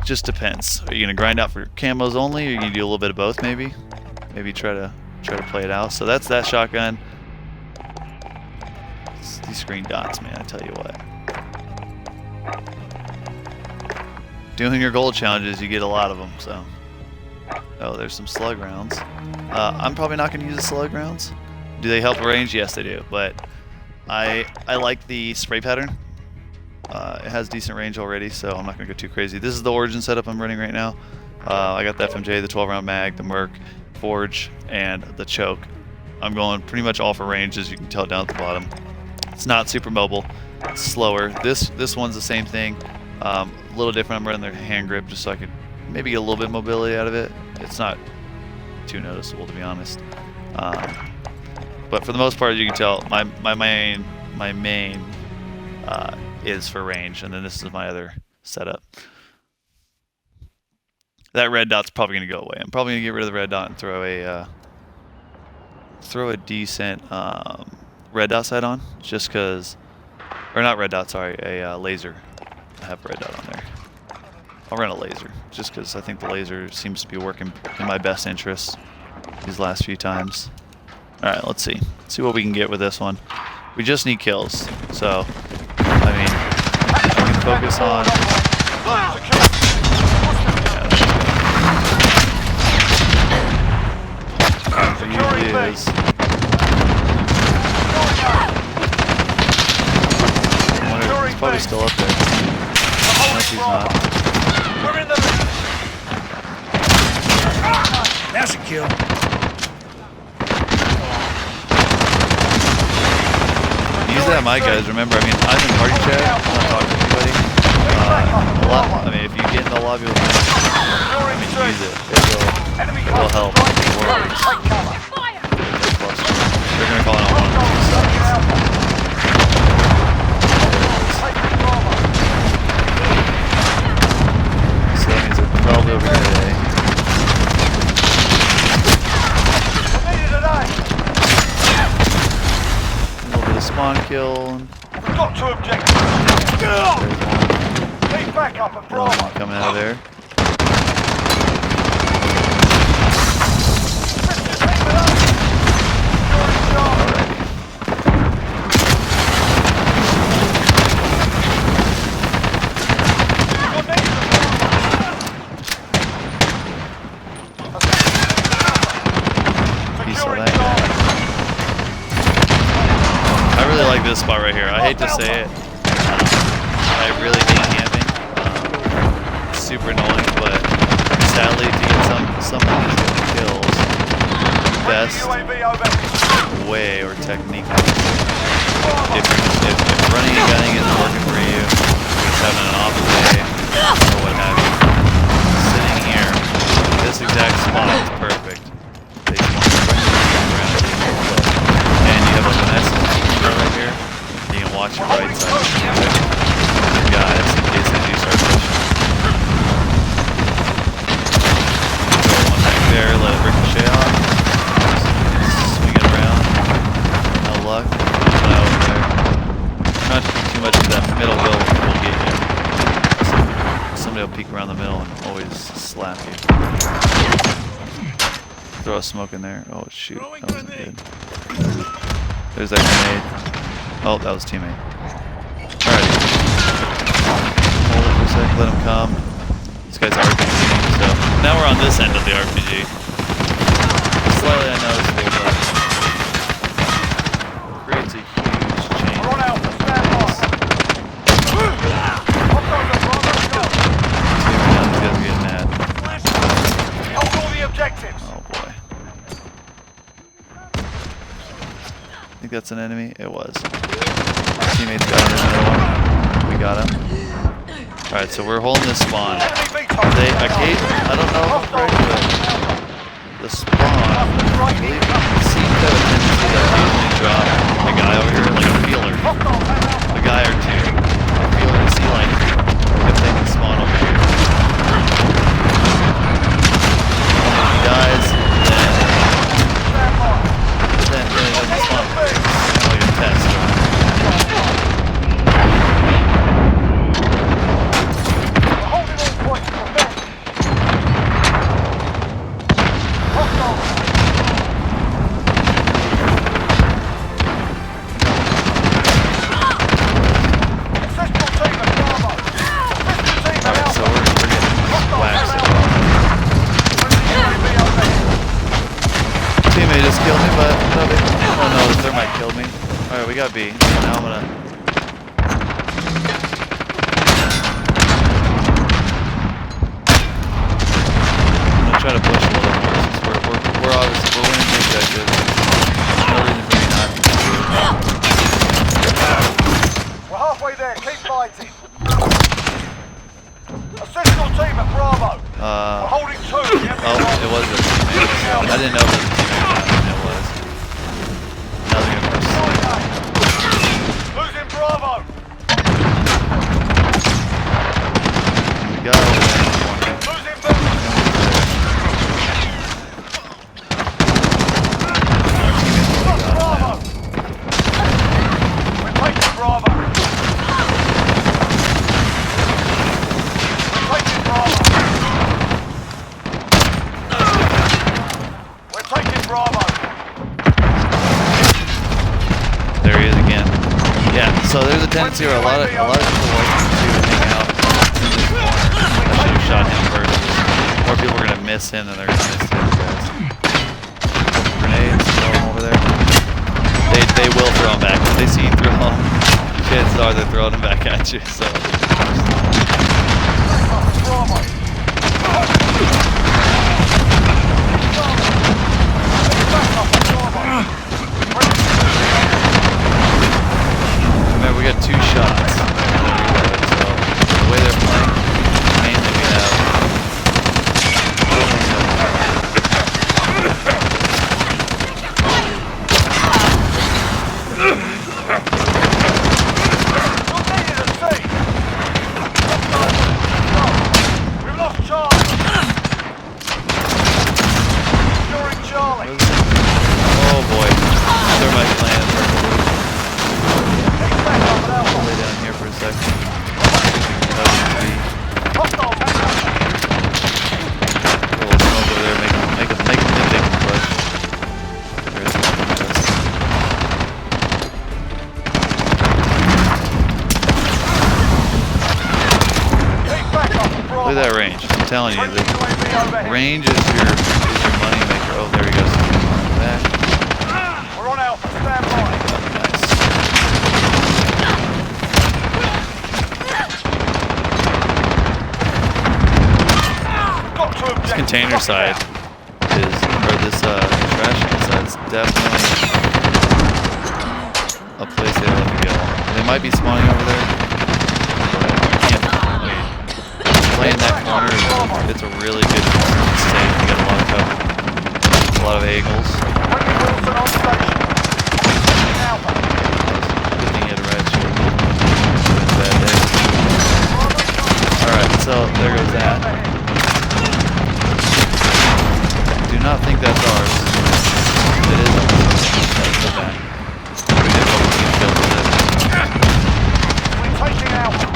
just depends. Are you going to grind out for camos only, or are you going to do a little bit of both? Maybe try to play it out. So that's that shotgun. It's these green dots, man, I tell you what. Doing your gold challenges, you get a lot of them. So, oh, there's some slug rounds. I'm probably not going to use the slug rounds. Do they help range? Yes, they do. But I like the spray pattern. It has decent range already, so I'm not going to go too crazy. This is the Origin setup I'm running right now. I got the FMJ, the 12-round mag, the Merc, Forge, and the Choke. I'm going pretty much all for range, as you can tell down at the bottom. It's not super mobile. It's slower. This one's the same thing. A little different. I'm running their hand grip just so I could maybe get a little bit of mobility out of it. It's not too noticeable, to be honest. But for the most part, you can tell my main is for range, and then this is my other setup. That red dot's probably going to go away. I'm probably going to get rid of the red dot and throw a decent red dot sight on, just because, or not red dot, sorry, a laser. I have red dot on there. I'll run a laser, just because I think the laser seems to be working in my best interest these last few times. Alright, let's see. Let's see what we can get with this one. We just need kills, so, I mean, we can focus on... Usually is... I wonder if he's probably still up there. Unless he's not. That's a kill. Use that mic, guys. Remember, I mean, I'm in party chat. I'm not talking to anybody. I mean, if you get in the lobby with me, I mean, use it. It will help. They're gonna call it on one of these sides. So that means they're probably over here today. A little bit of spawn kill. Got two objectives. There's one. Keep back up and Another front. one coming out of there. I really like this spot right here. I hate to say it. I really hate camping. It's super annoying, but sadly to get some of these kills, the best way or technique if running and gunning isn't working for you, just having an off day or what have you, sitting here, this exact spot is perfect. They just want to bring the around and you have a nice right here. You can watch your right side guys in case they do start pushing. Throw one back there, let it ricochet off. Swing it around. No luck. Not over there. Not too much of that middle will get you. Somebody will peek around the middle and always slap you. Throw a smoke in there. Oh shoot, that wasn't good. There's that grenade. Oh, that was teammate. Alrighty. a sec, let him come. This guy's RPG, so now we're on this end of the RPG. Slightly unnoticeable, but creates a huge change. We're on Alpha, stand by. These guys are getting mad. Hold all the objectives. Oh boy. Think that's an enemy? It was. Our teammates got another one. We got him. Alright, so we're holding this spawn. They, a gate, I don't know if I'm right, but the spawn, I believe, seems to have a tendency to occasionally drop a guy over here, like a feeler. A guy or two. A feeler to see, like, if they can spawn over here. And if he dies, then he doesn't spawn. Like a test. Just killed me, but no big. Oh no, the thermite killed me. Alright, we got B. Now I'm gonna try to push a little more since we're obviously winning the objective. No reason for me not to do it. We're halfway there, keep fighting. Assist your team at Bravo. We're holding two. Oh, it was a teammate. I didn't know it was a teammate. It was. Now they're gonna push. Losing Bravo. We got over there in the corner. Losing Bravo. We're taking Bravo. We're taking Bravo. We're taking Bravo. There he is again. Yeah, so there's a tendency where a lot of people like to hang out in this corner. I should have shot him first. More people are gonna miss him than they're gonna miss the other guys. Grenades, throw them over there. They will throw them back. If they see you throw them, chances are they're throwing them back at you. So. Remember, we got 2 shots. So the way they're playing, mainly we have. We've lost Charlie. Securing Charlie. Oh boy, thermite plans are lay down here for a second. Hostile. A little smoke over there, make them think they can push. There is one of us. Look at that range. I'm telling you, the range is your money maker. Oh, there he goes. Back. We're on Alpha, stand by. Nice. Got to This container side is, or this trash can side is definitely a place they love to go. They might be spawning over there, but you can't. I mean, playing that corner, it's a really good corner. It's safe. You got a lot of cover, a lot of angles. Wilson on station. Alpha. Looking at red shirt. Bad day. Alright, so there goes that. Do not think that's ours. It is ours. That's the back. We did what we can kill with it. We're taking Alpha.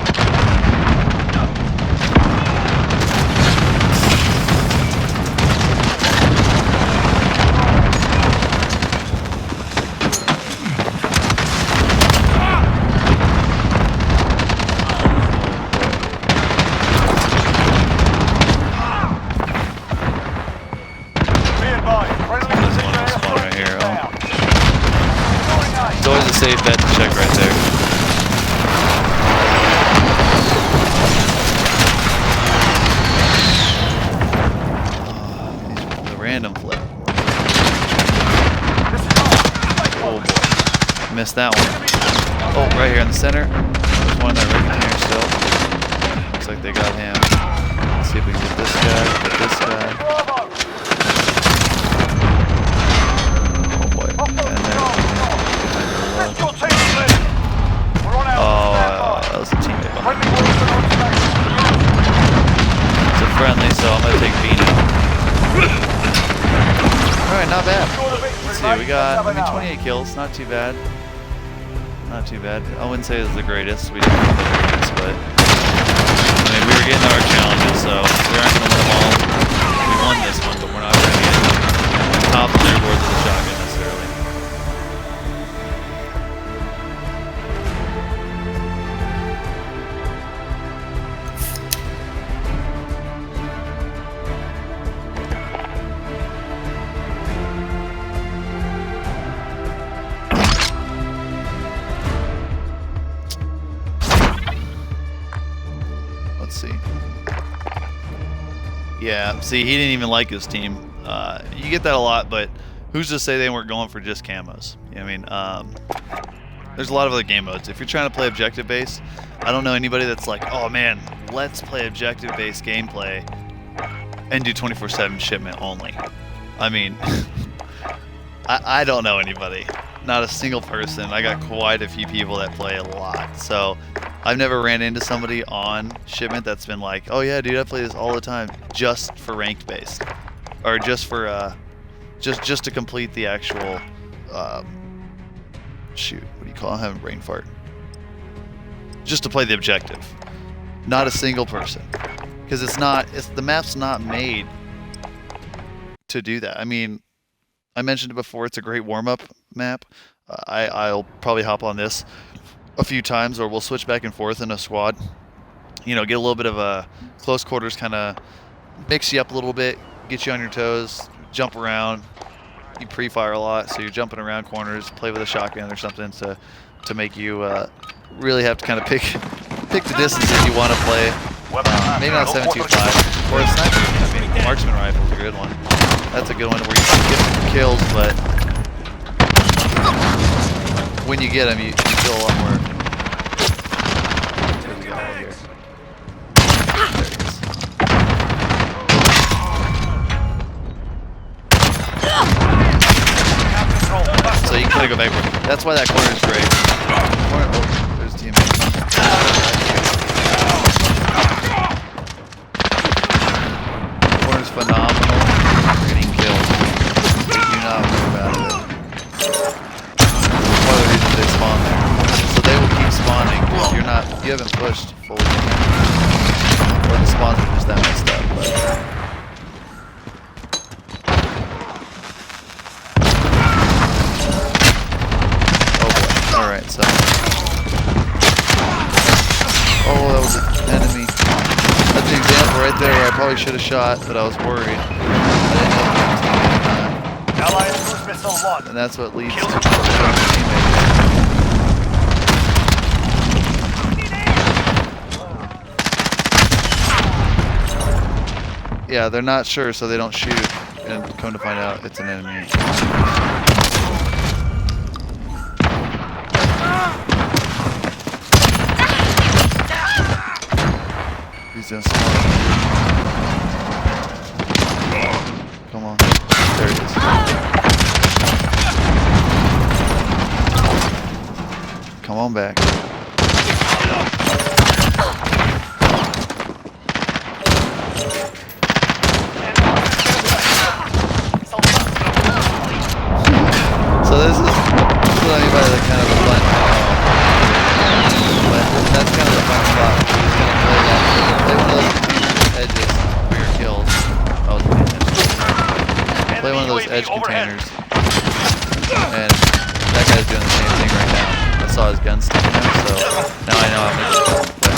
always a safe bet to check right there. The random flip. Oh boy. Missed that one. Oh, right here in the center. There's one that right in here still. Looks like they got him. Let's see if we can get this guy, get this guy. Oh boy. And then that was a teammate behind me. It's a friendly, so I'm gonna take Bino. Alright, not bad. Let's see, we got 28 kills, not too bad. Not too bad. I wouldn't say it's the greatest. We didn't win the greatest, but I mean, we were getting our challenges, so we aren't going to win them all. We won this one, but we're not going to get top leaderboards of the shotgun necessarily. Yeah, see, he didn't even like his team. You get that a lot, but who's to say they weren't going for just camos? I mean, there's a lot of other game modes. If you're trying to play objective-based, I don't know anybody that's like, oh man, let's play objective-based gameplay and do 24/7 shipment only. I mean, I don't know anybody. Not a single person. I got quite a few people that play a lot. So I've never ran into somebody on shipment that's been like, oh yeah, dude, I play this all the time just for ranked based. Or just for, just to complete the actual, shoot, what do you call it? I'm having a brain fart. Just to play the objective. Not a single person. Because the map's not made to do that. I mean, I mentioned it before, it's a great warm-up map. I'll probably hop on this a few times, or we'll switch back and forth in a squad. You know, get a little bit of a close quarters, kind of mix you up a little bit, get you on your toes, jump around. You pre-fire a lot, so you're jumping around corners, play with a shotgun or something to make you really have to kind of pick the distances you want to play. Maybe not 7.25 or a sniper. I mean, marksman rifle is a good one. That's a good one where you can get some kills, but when you get them, you feel a lot more. So you can kind of go backward. That's why that corner is great. Oh, there's a teammate. Corner's phenomenal. You're getting killed. Do not worry about it. That's one of the reasons they spawn there. So they will keep spawning if you haven't pushed fully. Or the spawns are just that messed up. But alright, so. Oh, that was an enemy. That's the example right there where I probably should have shot, but I was worried. I didn't know if it was teammate. And that's what leads to teammates. Yeah, they're not sure, so they don't shoot, and come to find out it's an enemy. He's gonna spawn. Come on. There it is. Come on back. So this is what I mean by the kind of a fun. But that's kind of the fun spot. Just gonna play that. Play one of those edges for your kills. I was paying attention. Play one of those edge containers. And that guy's doing the same thing right now. I saw his gun sticking out, so now I know how much it's done. But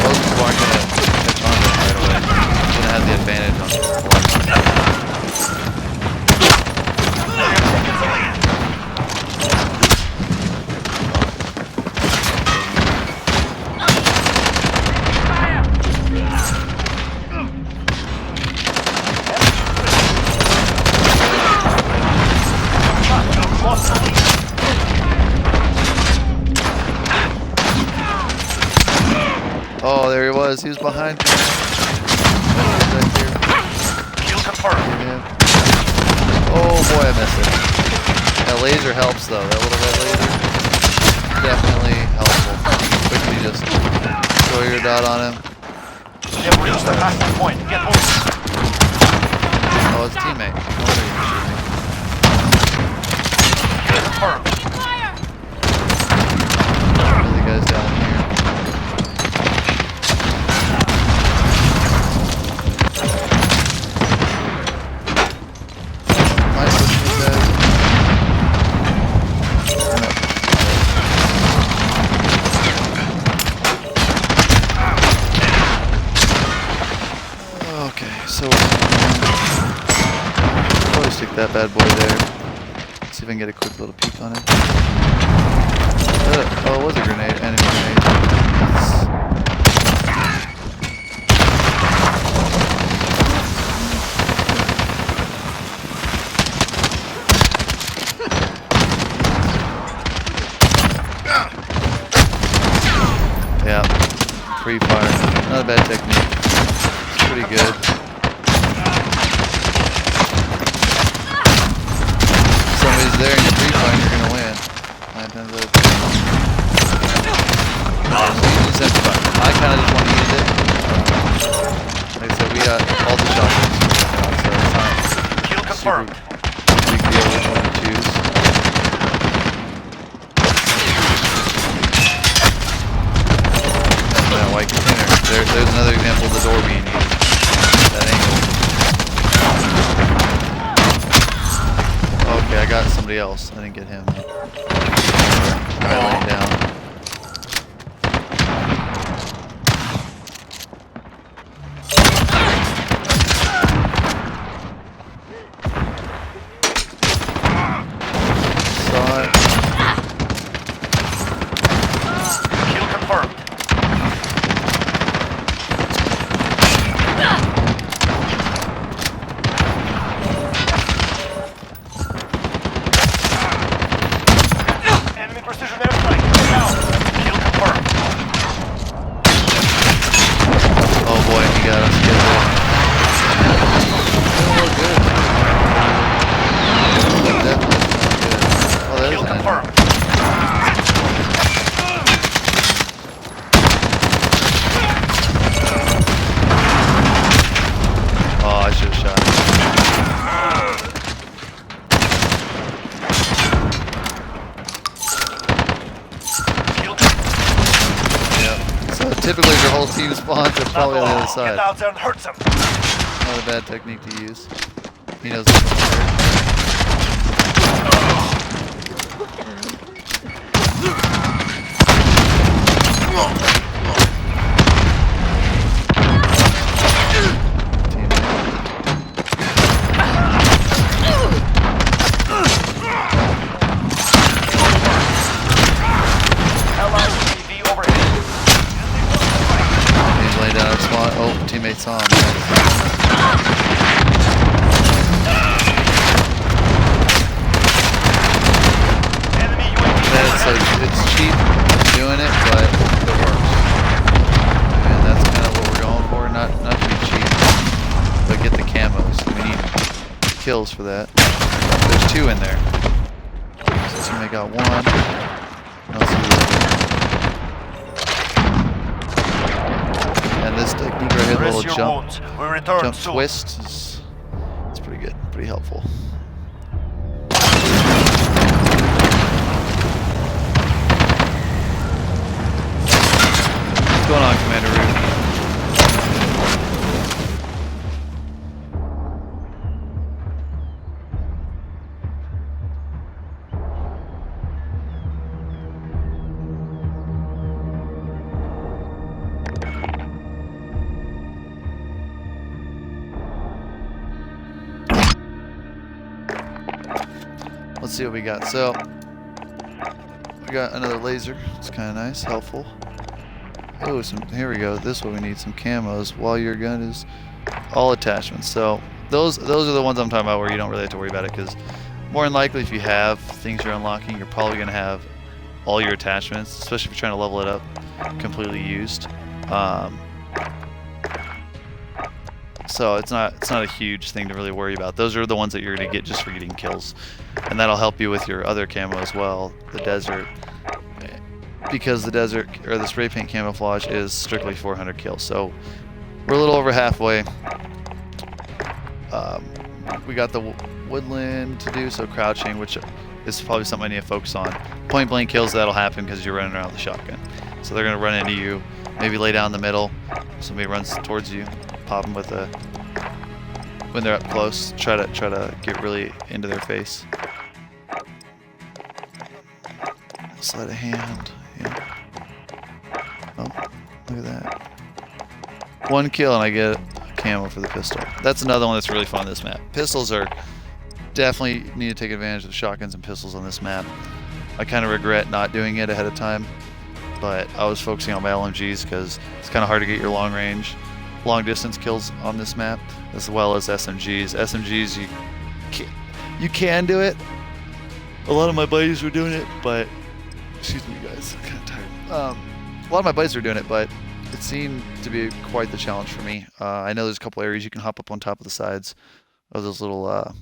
most people aren't gonna catch on to him right away. He's gonna have the advantage on the floor. Oh, there he was. He was behind me. Right here. Kill confirmed. Yeah. Oh boy, I missed it. That laser helps though. That little red laser definitely helpful. Quickly just throw your dot on him. You have reached the access point. Get moving. Oh, it's a teammate. No wonder you can shoot me. Kill confirmed. The guy's down here. Might push me back. Okay, so probably stick that bad boy there. See if I can get a quick little peek on him. Oh, it was a grenade, enemy grenade. Yeah, free fire. Not a bad technique. It's pretty good. If somebody's there and you're free firing, you're gonna win. 9 times out of 10. I kind of just want to use it. Like I said, we got all the shotguns, so it's not Kill confirmed. big deal which one to choose. That white container. There's another example of the door being used. That angle. Okay, I got somebody else. I didn't get him. Alright, laying down. Saw it. Kill confirmed. Enemy precision airstrike. Down. Kill confirmed. Oh boy, he got us. Get there. Oh, good. Definitely good. Oh, there's Kill an enemy. confirmed. Oh, I should have shot him. Kill Yep. So typically if your whole team spawns, they're probably on the other Get side. out there and hurt them. Not a bad technique to use. He knows it's gonna hurt. Allied UAV overhead. He's laying down at spawn. Oh, teammate saw him. Enemy UAV Yeah, it's overhead. like, it's cheap doing it, but it works. And that's kind of what we're going for. Not to be cheap, but get the camos. We need kills for that. There's 2 in there. So teammate got 1. Let's see the other. And this technique right here, the Rest little your jump wounds. We return soon. twist, it's pretty good, pretty helpful. What's going on, Commander Root? Let's see what we got. So, we got another laser. It's kind of nice, helpful. Oh, here we go. This is what we need, some camos. While your gun is all attachments. So, those are the ones I'm talking about where you don't really have to worry about it because more than likely, if you have things you're unlocking, you're probably going to have all your attachments, especially if you're trying to level it up, completely used. So it's not a huge thing to really worry about. Those are the ones that you're going to get just for getting kills, and that'll help you with your other camo as well, the desert, because the desert or the spray paint camouflage is strictly 400 kills. So we're a little over halfway. We got the woodland to do, so crouching, which is probably something I need to focus on. Point blank kills, that'll happen because you're running around with the shotgun. So they're going to run into you, maybe lay down in the middle. Somebody runs towards you, pop them with a, when they're up close, try to get really into their face. Sleight of hand, yeah. Oh, look at that. 1 kill and I get a camo for the pistol. That's another one that's really fun on this map. Pistols are definitely need to take advantage of the shotguns and pistols on this map. I kind of regret not doing it ahead of time, but I was focusing on my LMGs because it's kind of hard to get your long distance kills on this map, as well as SMGs. SMGs, you can do it. A lot of my buddies were doing it, but excuse me, guys, I'm kind of tired. A lot of my buddies were doing it, but it seemed to be quite the challenge for me. I know there's a couple areas you can hop up on top of the sides of those little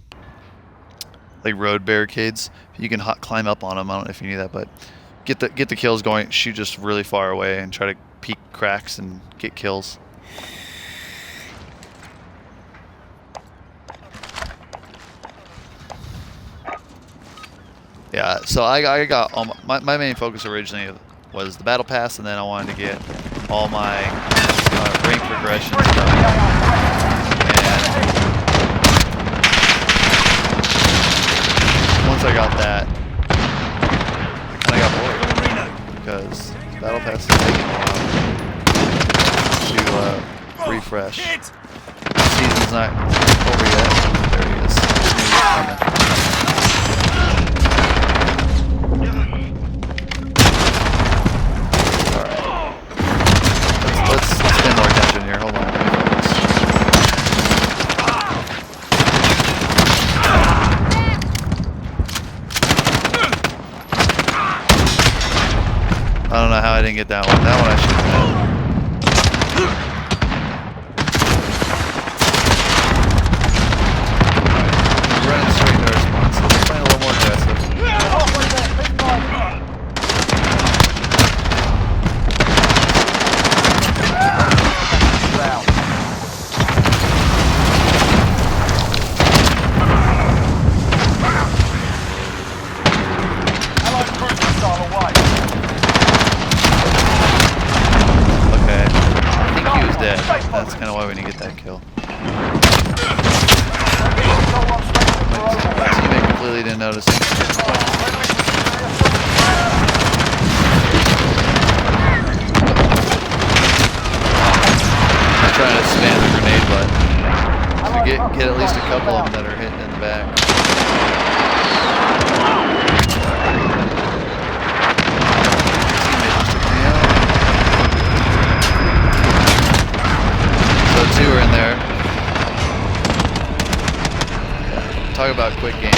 like road barricades. You can climb up on them. I don't know if you knew that, but get the kills going. Shoot just really far away and try to peek cracks and get kills. Yeah, so I got all my main focus originally was the battle pass, and then I wanted to get all my rank progression stuff. And once I got that, I kind of got bored because battle pass is taking a while to refresh. The season's not over yet. There he is. Let's pay more attention here. Hold on. I don't know how I didn't get that one. That one I should have. We're running straight to our spawn, so let's find a little more aggressive. That's kind of why we need to get that kill. My teammate completely didn't notice him. I'm trying to spam the grenade button to get at least a couple of them that are hitting in the back. Teammate just took me out. So 2 are in there. Talk about quick games.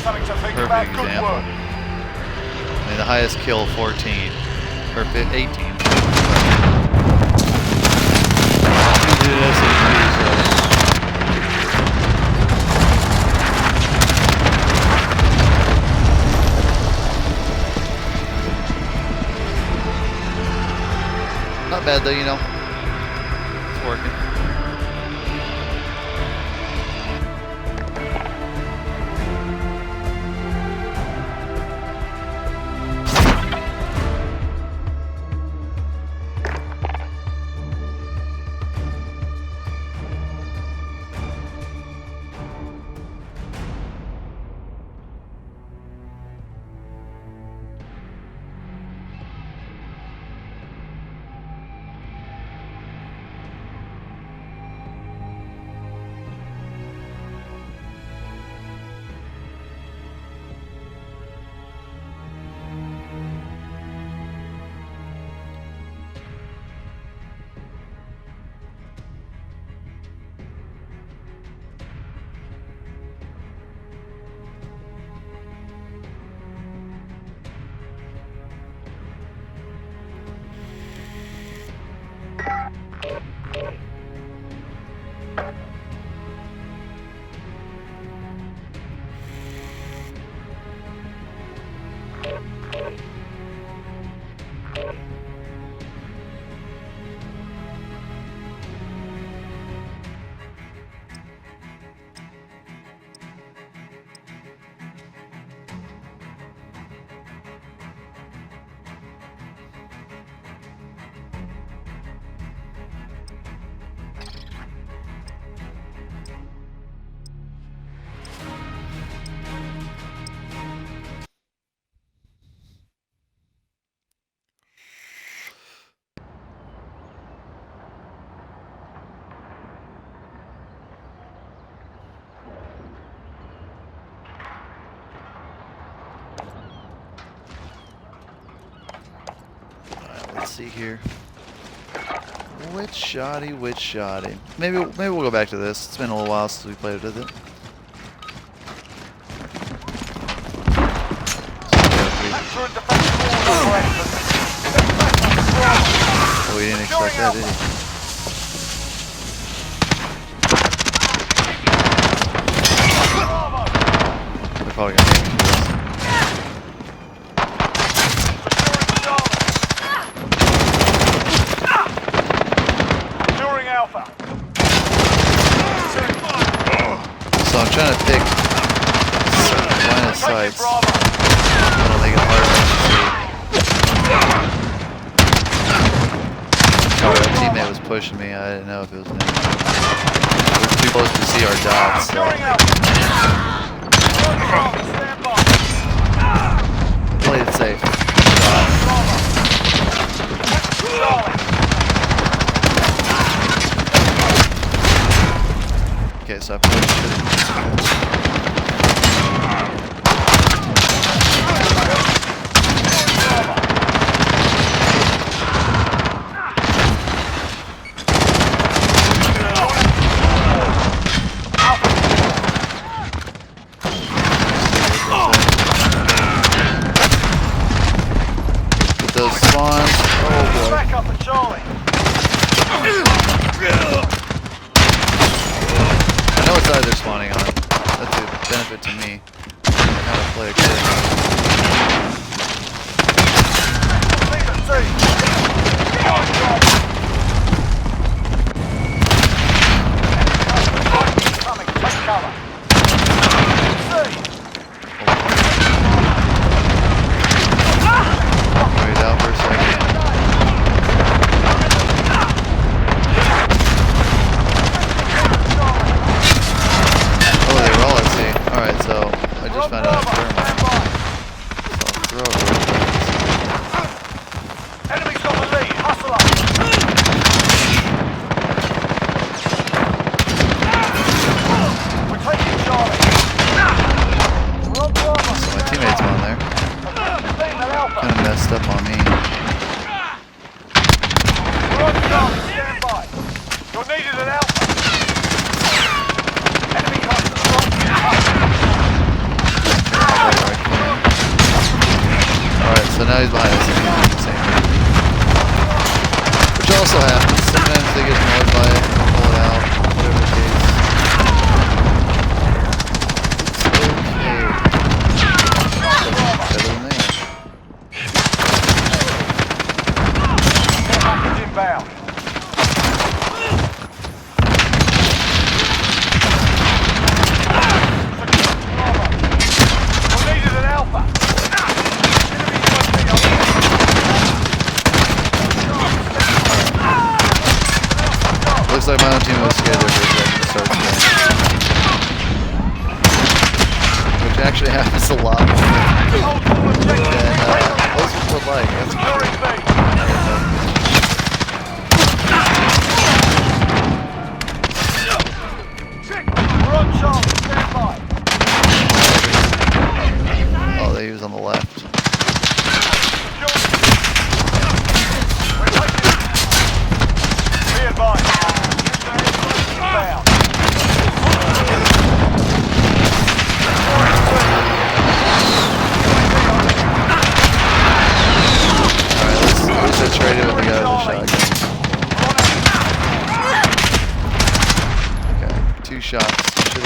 Perfect example. I mean, the highest kill 14 or 18. Not bad though, you know. It's working. Let's see here. Which shoddy? Maybe we'll go back to this. It's been a little while since we played with it. Capture and defend all operations. Oh, we didn't expect that, did he? They're probably gonna make me do this. Securing Alpha. So I'm trying to pick line of Taking sights. Bravo. I don't think it's hard enough to see. Oh, our teammate was pushing me. I didn't know if it was me. We're too close to see our dots, so Securing Alpha. Bravo, stand by. played it safe. Bravo. Charlie. Okay, so I pushed it. Get those spawns. Oh Back up at Charlie. I know what side they're spawning on. That's a benefit to me. How to play a good. Leave at sea. Coming, take cover. Sea. Wait out for a second. Oh, they were all at sea. Alright, so I just found out I'm thermite. So I'll throw it real quick. Enemy's got the lead. Hustle up. We're taking Charlie. We're on Bravo. So my teammate's on there. Team at Alpha. Kind of messed up on me. We're on Charlie. Stand by. You're needed at Alpha. Enemy customs Alright, so now he's behind us again. Same thing. Which also happens. Sometimes they get annoyed by it, pull it out, whatever the case. It's okay. Better than they are. package inbound. We're needed at Alpha. Looks like my own team was scared there for a second to start playing. Which actually happens a lot more than most people would like. That's We're on Charlie, stand by. oh, they was on the left. We're taking it. Be advised. Inbound. Alright, let's just trade it with the guy with the shotgun. Okay, 2 shots. Should've been.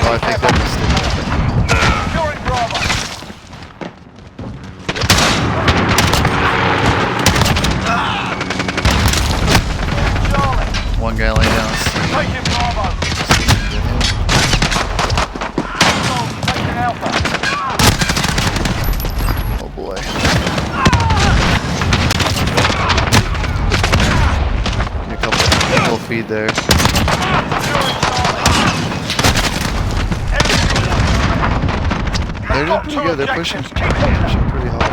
Oh, I think that was Securing Bravo. Charlie, one guy laying down. taking Bravo. Taking Alpha. Oh boy. Get a couple feed there. They're doing pretty good. They're pushing pretty hard.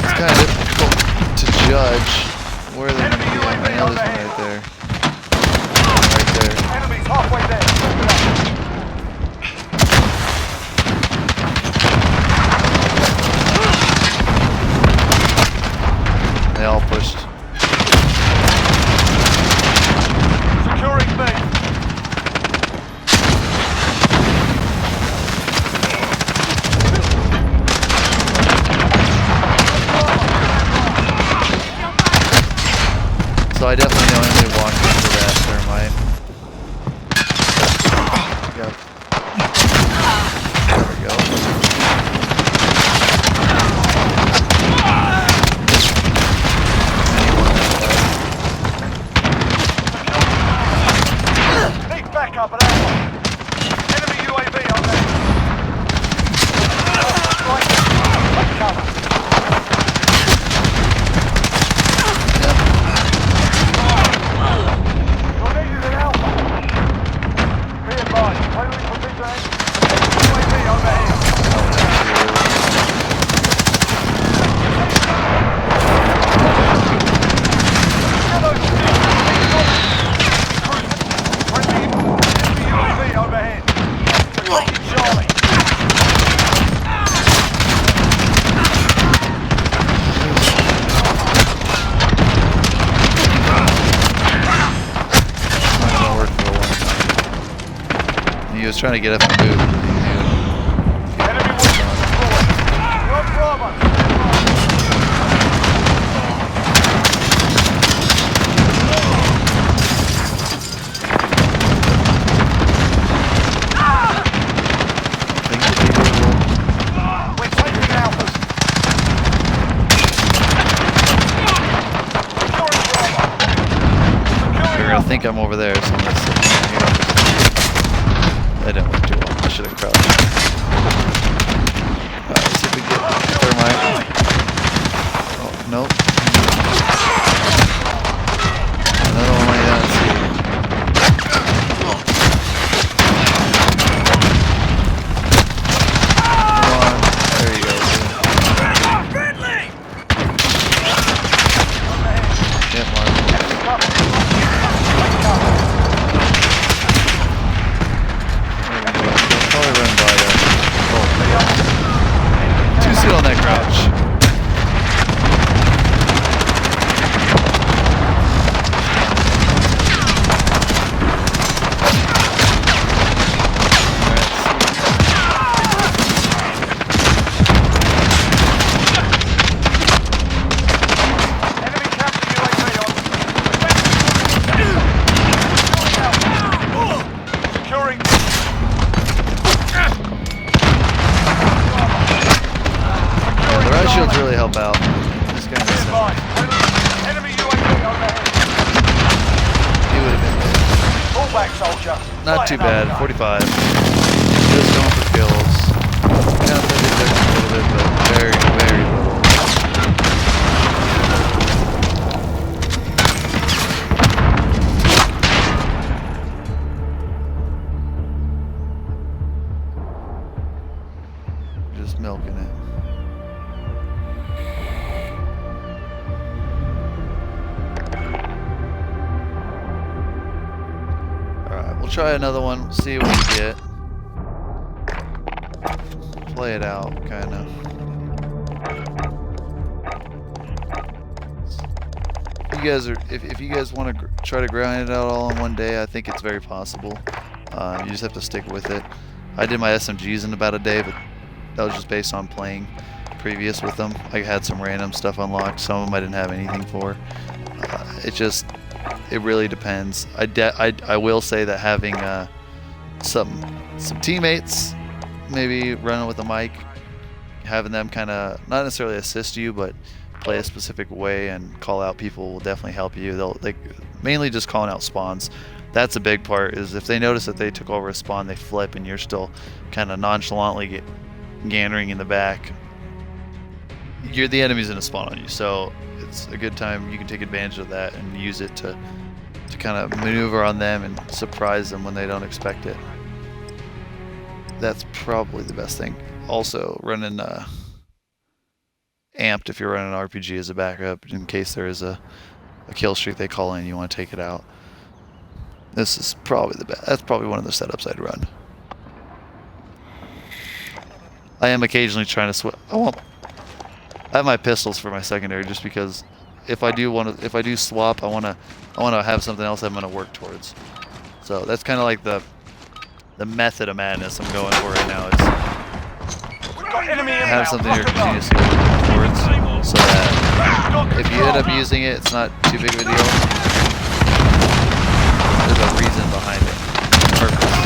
It's kind of difficult to judge where they're going to be. I know there's one right there. Right there. They all pushed. Securing B. So I definitely only walked into that thermite. Yep. There we go. Need backup at Alpha. Enemy UAV on there. Right. Take cover. Yep. You're needed at Alpha. Be advised. Totally for big range. UAV overhead. Overhead. Charlie. Not gonna work for a long time. He was trying to get up and move. Enemy weapons deployed. You're on Bravo. We're taking Alpha. Securing Bravo. They're Securing gonna Alpha. think I'm over there, so I'm gonna sit down here. That didn't work too well. I should have crouched. Alright, let's see if we get thermite. Oh, nope. Another one way down. Come on. There you go. Friendly! Hit mark. Probably run by that. Oh, two sit on that crouch. Enemy captain UAV on. Securing. The riot shields really help out. This guy Be was advised. Enemy UAV overhead. he would have been dead. Pull back, soldier. Not too Fire bad. another 45. Just going for kills. Yeah, they did a little bit, but very, very little. Just milking it. Alright, we'll try another one, see what we get. Play it out, kinda. If you guys want to try to grind it out all in one day, I think it's very possible. You just have to stick with it. I did my SMGs in about a day, but that was just based on playing previous with them. I had some random stuff unlocked. Some of them I didn't have anything for. It really depends. I will say that having some teammates, maybe running with a mic, having them kind of not necessarily assist you, but play a specific way and call out people will definitely help you. They'll mainly just calling out spawns. That's a big part. Is if they notice that they took over a spawn, they flip, and you're still kind of nonchalantly gannering in the back. The enemy's gonna spawn on you, so it's a good time. You can take advantage of that and use it to kind of maneuver on them and surprise them when they don't expect it. That's probably the best thing. Also, running amped if you're running an RPG as a backup in case there is a kill streak they call in, you want to take it out. This is probably the best. That's probably one of the setups I'd run. I am occasionally trying to I have my pistols for my secondary just because if I do swap, I wanna have something else I'm gonna work towards. So that's kind of like the method of madness I'm going for right now. Is Got enemy have inbound. something you're Lock 'em up. continuously working towards, so that if you end up using it, it's not too big of a deal. There's a reason behind it. Purpose.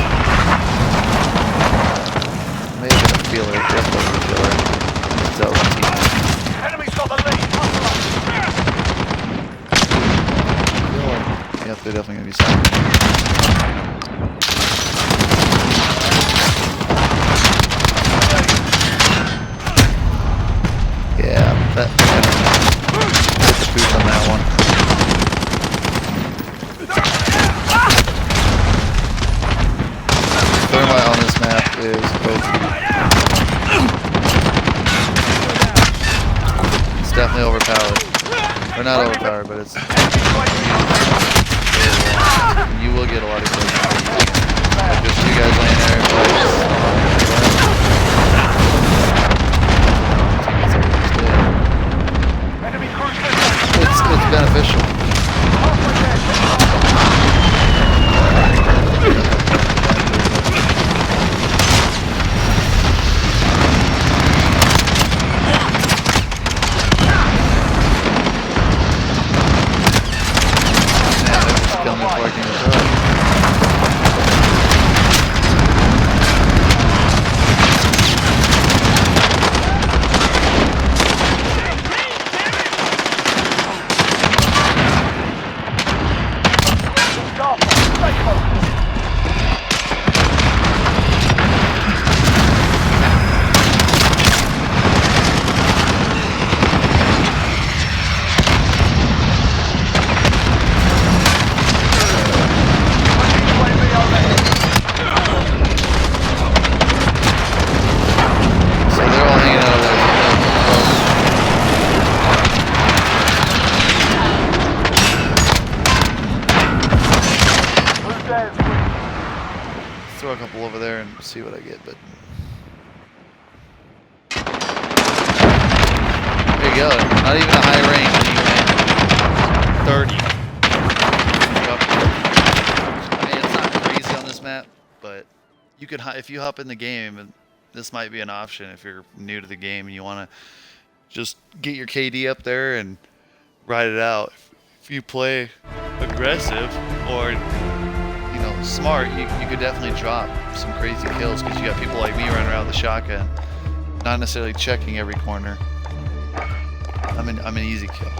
Maybe a feeler. Definitely a feeler. So, Enemy's got the lead. Hustle up. yep, they're definitely gonna be something. Yeah, that hit the boot on that one. Thermite on this map is OP. It's definitely overpowered. Or not overpowered, but it's you will get a lot of kills. Just you guys laying there, Enemy cruise missile. it's beneficial. Halfway Man, they're just killing me before I can even throw it. Stop. Stay focused. So they're all hanging out of there. Move down. Throw a couple over there and see what I get, but there you go. Not even a high range, and you went 30. I mean, it's not crazy on this map, but you could if you hop in the game, and this might be an option if you're new to the game and you want to just get your KD up there and ride it out. If you play aggressive or smart, you could definitely drop some crazy kills because you got people like me running around with a shotgun, not necessarily checking every corner. I'm an easy kill.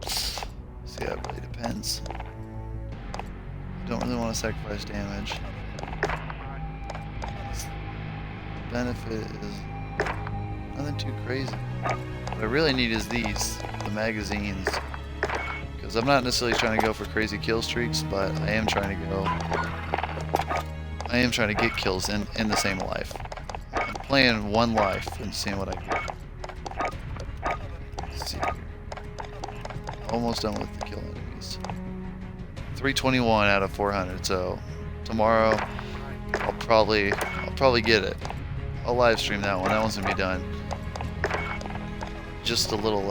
See, that really depends. Don't really want to sacrifice damage. Benefit is nothing too crazy. What I really need is the magazines. Because I'm not necessarily trying to go for crazy kill streaks, but I am trying to get kills in the same life. I'm playing one life and seeing what I get. Let's see here. Almost done with the kill enemies. 321 out of 400. So tomorrow I'll probably get it. I'll live stream that one. That one's gonna be done. Just a little.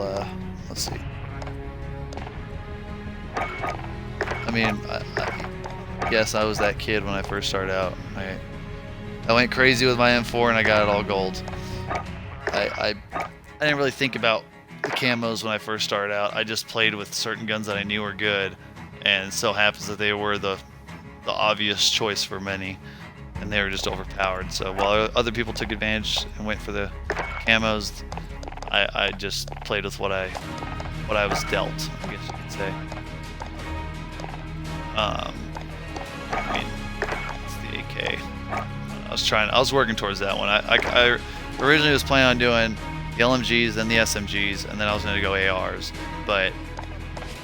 Let's see. I mean, yes, I was that kid when I first started out. I went crazy with my M4 and I got it all gold. I didn't really think about the camos when I first started out. I just played with certain guns that I knew were good, and it so happens that they were the obvious choice for many, and they were just overpowered. So while other people took advantage and went for the camos, I just played with what I was dealt, I guess you could say. I mean, it's the AK. I was working towards that one. I originally was planning on doing the LMGs, then the SMGs, and then I was going to go ARs. But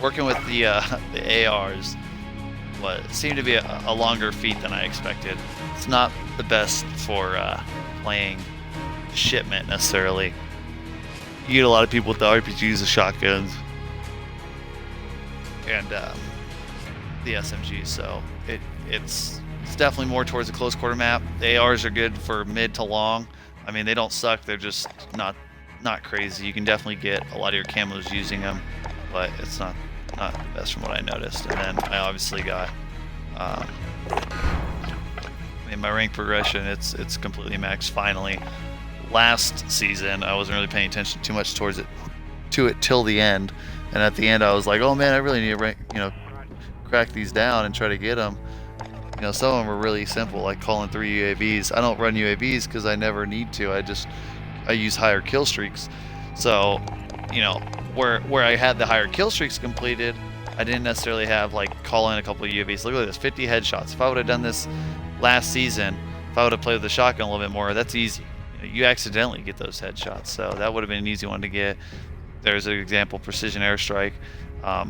working with the ARs seemed to be a longer feat than I expected. It's not the best for playing shipment necessarily. You get a lot of people with the RPGs, the shotguns, and the SMGs, so it's definitely more towards a close quarter map. The ARs are good for mid to long. I mean, they don't suck. They're just not crazy. You can definitely get a lot of your camos using them, but it's not the best from what I noticed. And then I obviously got, in my rank progression, it's completely maxed finally. Last season, I wasn't really paying attention too much to it till the end, and at the end, I was like, oh man, I really need to rank, crack these down and try to get them. Some of them were really simple, like calling 3 UAVs. I don't run UAVs because I never need to. I use higher kill streaks. So, where I had the higher kill streaks completed, I didn't necessarily have like call in a couple of UAVs. Look at this, 50 headshots. If I would have done this last season, if I would have played with the shotgun a little bit more, that's easy. You accidentally get those headshots, so that would have been an easy one to get. There's an example, precision airstrike. I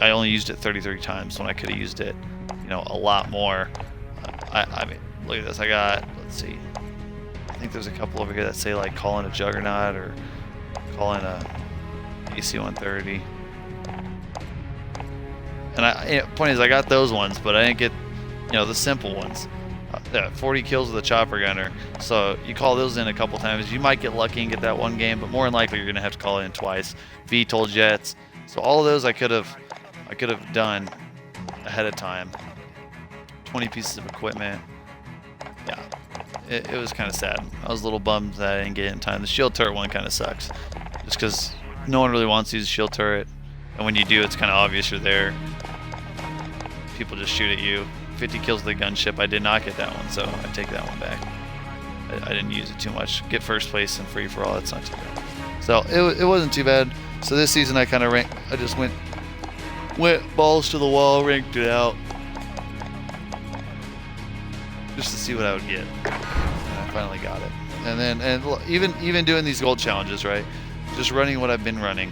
only used it 33 times when I could have used it, a lot more. I mean, look at this. I got, let's see, I think there's a couple over here that say like call in a Juggernaut or call in a AC-130. And point is, I got those ones, but I didn't get, the simple ones. 40 kills with a chopper gunner. So you call those in a couple times. You might get lucky and get that one game, but more than likely you're gonna have to call it in twice. VTOL jets. So all of those I could have done ahead of time. 20 pieces of equipment. Yeah, it was kind of sad. I was a little bummed that I didn't get it in time. The shield turret one kind of sucks, just because no one really wants to use a shield turret, and when you do, it's kind of obvious you're there. People just shoot at you. 50 kills with the gunship. I did not get that one, so I take that one back. I didn't use it too much. Get first place in free for all. That's not too bad. So it wasn't too bad. So this season I kind of ranked. I just went balls to the wall, ranked it out, just to see what I would get. And I finally got it. And then even doing these gold challenges, right? Just running what I've been running.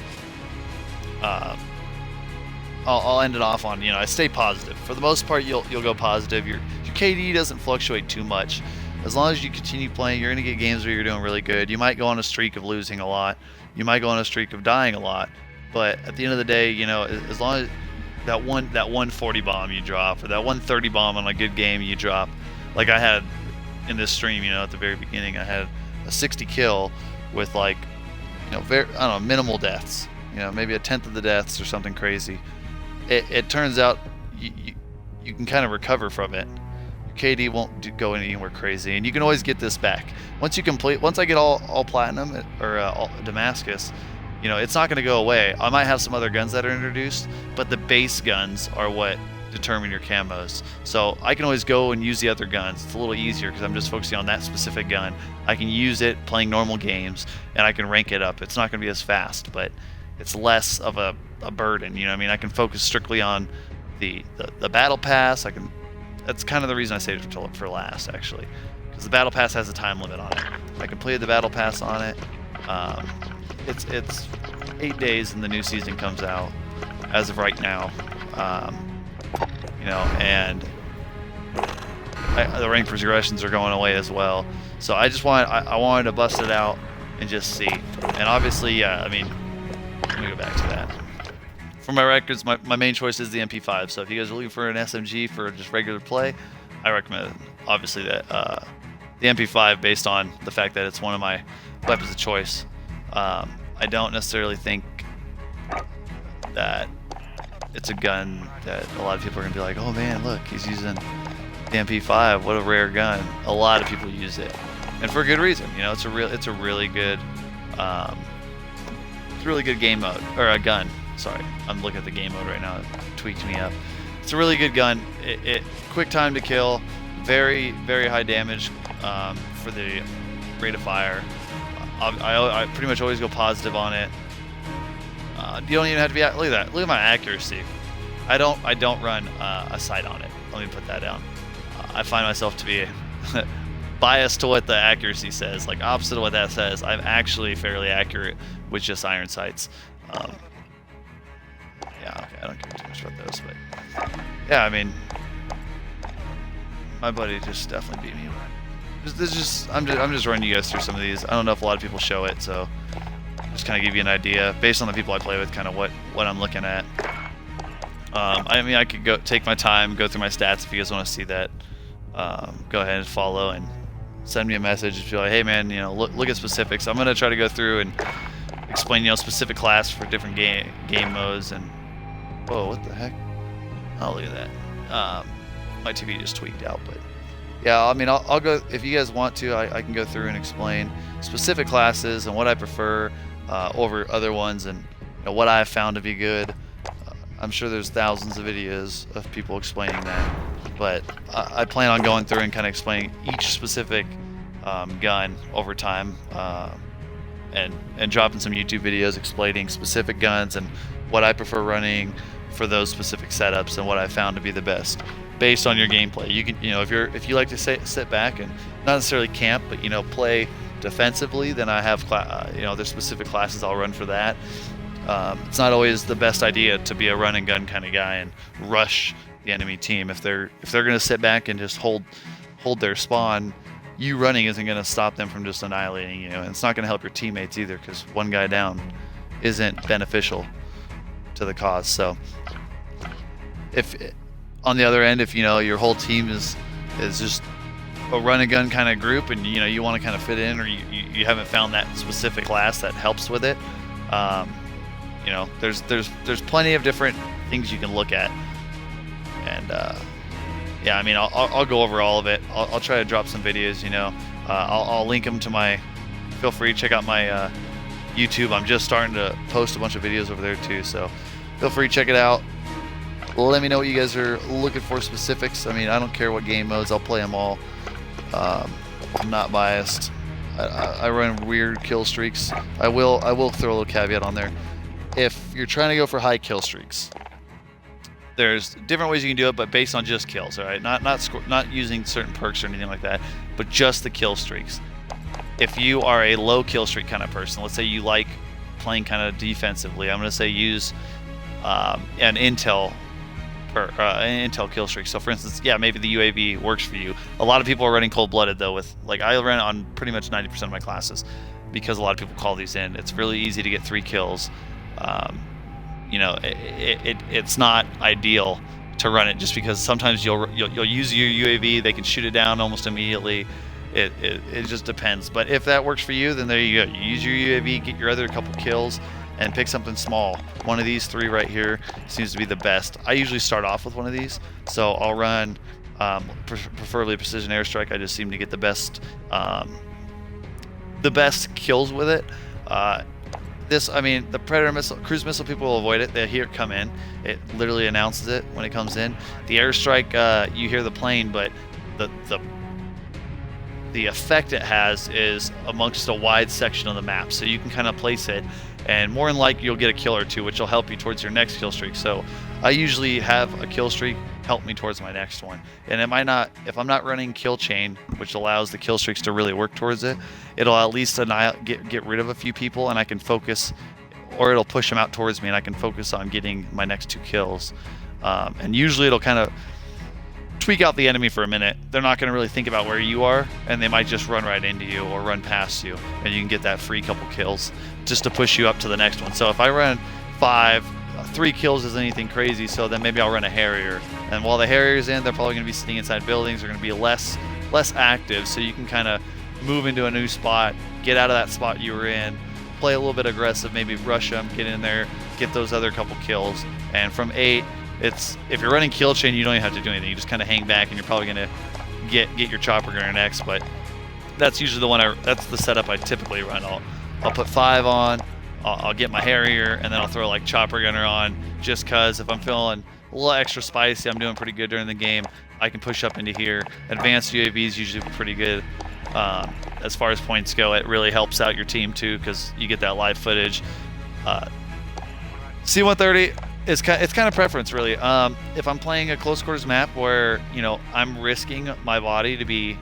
I'll end it off on, I stay positive. For the most part, you'll go positive. Your KD doesn't fluctuate too much. As long as you continue playing, you're going to get games where you're doing really good. You might go on a streak of losing a lot. You might go on a streak of dying a lot. But at the end of the day, as long as that 140 bomb you drop, or that 130 bomb on a good game you drop, like I had in this stream, at the very beginning, I had a 60 kill with like, minimal deaths. Maybe a tenth of the deaths or something crazy. It turns out you can kind of recover from it. Your KD won't go anywhere crazy, and you can always get this back. Once I get all platinum or all Damascus, it's not going to go away. I might have some other guns that are introduced, but the base guns are what determine your camos. So I can always go and use the other guns. It's a little easier because I'm just focusing on that specific gun. I can use it playing normal games, and I can rank it up. It's not going to be as fast, but it's less of a burden. I can focus strictly on the battle pass. That's kind of the reason I saved it for last, actually, because the battle pass has a time limit on it. I completed the battle pass on it. It's 8 days and the new season comes out as of right now. And the rank progressions are going away as well. So I wanted to bust it out and just see. And obviously, yeah, let me go back to that. For my records, my main choice is the MP5. So if you guys are looking for an SMG for just regular play, I recommend obviously that the MP5, based on the fact that it's one of my weapons of choice. I don't necessarily think that it's a gun that a lot of people are gonna be like, oh man, look, he's using the MP5. What a rare gun. A lot of people use it, and for good reason. It's a really good game mode, or a gun. Sorry, I'm looking at the game mode right now. It tweaked me up. It's a really good gun. It quick time to kill, very high damage for the rate of fire. I pretty much always go positive on it. You don't even have to be. Look at that. Look at my accuracy. I don't run a sight on it. Let me put that down. I find myself to be biased to what the accuracy says, like opposite of what that says. I'm actually fairly accurate with just iron sights. Yeah, okay, I don't care too much about those, but yeah, I mean, my buddy just definitely beat me. I'm just running you guys through some of these. I don't know if a lot of people show it, so just kind of give you an idea based on the people I play with, kind of what I'm looking at. I mean, I could take my time, go through my stats if you guys want to see that. Go ahead and follow and send me a message and be like, hey man, look at specifics. I'm gonna try to go through and explain, specific class for different game modes. And whoa, what the heck? Oh, look at that. My TV just tweaked out, but yeah, I mean, I'll go, if you guys want to, I can go through and explain specific classes and what I prefer over other ones, and what I've found to be good. I'm sure there's thousands of videos of people explaining that, but I plan on going through and kind of explaining each specific gun over time, and dropping some YouTube videos explaining specific guns and what I prefer running for those specific setups and what I found to be the best based on your gameplay. You can, if you like to sit back and not necessarily camp, but play defensively, then I have there's specific classes I'll run for that. It's not always the best idea to be a run and gun kind of guy and rush the enemy team. If they're going to sit back and just hold their spawn, you running isn't going to stop them from just annihilating you, and it's not going to help your teammates either, because one guy down isn't beneficial to the cause. So if on the other end, if your whole team is just a run and gun kind of group, and you want to kind of fit in, or you haven't found that specific class that helps with it, there's plenty of different things you can look at. And yeah, I mean, I'll go over all of it. I'll try to drop some videos. I'll link them to my. Feel free to check out my YouTube. I'm just starting to post a bunch of videos over there too, so feel free to check it out. Let me know what you guys are looking for specifics. I mean, I don't care what game modes. I'll play them all. I'm not biased. I run weird kill streaks. I will throw a little caveat on there. If you're trying to go for high kill streaks, there's different ways you can do it, but based on just kills, all right? Not using certain perks or anything like that, but just the kill streaks. If you are a low kill streak kind of person, let's say you like playing kind of defensively, I'm going to say use an intel kill streak. So for instance, yeah, maybe the UAV works for you. A lot of people are running cold-blooded though. With I run on pretty much 90% of my classes because a lot of people call these in. It's really easy to get 3 kills. It's not ideal to run it just because sometimes you'll use your UAV, they can shoot it down almost immediately. It just depends. But if that works for you, then there you go. You use your UAV, get your other couple kills, and pick something small. One of these 3 right here seems to be the best. I usually start off with one of these, so I'll run preferably precision airstrike. I just seem to get the best kills with it. The Predator missile, cruise missile, people will avoid it. They hear it come in. It literally announces it when it comes in. The airstrike, you hear the plane, but the effect it has is amongst a wide section of the map, so you can kind of place it, and more than likely you'll get a kill or 2, which will help you towards your next kill streak. So I usually have a kill streak help me towards my next one. And if I'm not running kill chain, which allows the kill streaks to really work towards it, it'll at least get rid of a few people, and I can focus, or it'll push them out towards me, and I can focus on getting my next 2 kills. And usually it'll kind of tweak out the enemy for a minute. They're not going to really think about where you are, and they might just run right into you or run past you, and you can get that free couple kills just to push you up to the next one. So if I run 3 kills isn't anything crazy, so then maybe I'll run a Harrier, and while the Harrier's in, they're probably going to be sitting inside buildings. They're going to be less active, so you can kind of move into a new spot, get out of that spot you were in, play a little bit aggressive, maybe rush them, get in there, get those other couple kills. And from 8, if you're running kill chain, you don't even have to do anything. You just kind of hang back, and you're probably going to get your chopper gunner next. But that's usually that's the setup I typically run. I'll put 5 on, I'll get my Harrier, and then I'll throw chopper gunner on, just cause if I'm feeling a little extra spicy, I'm doing pretty good during the game, I can push up into here. Advanced UAV is usually pretty good. As far as points go, it really helps out your team too, because you get that live footage. C-130, it's kind of preference really. If I'm playing a close quarters map where I'm risking my body to be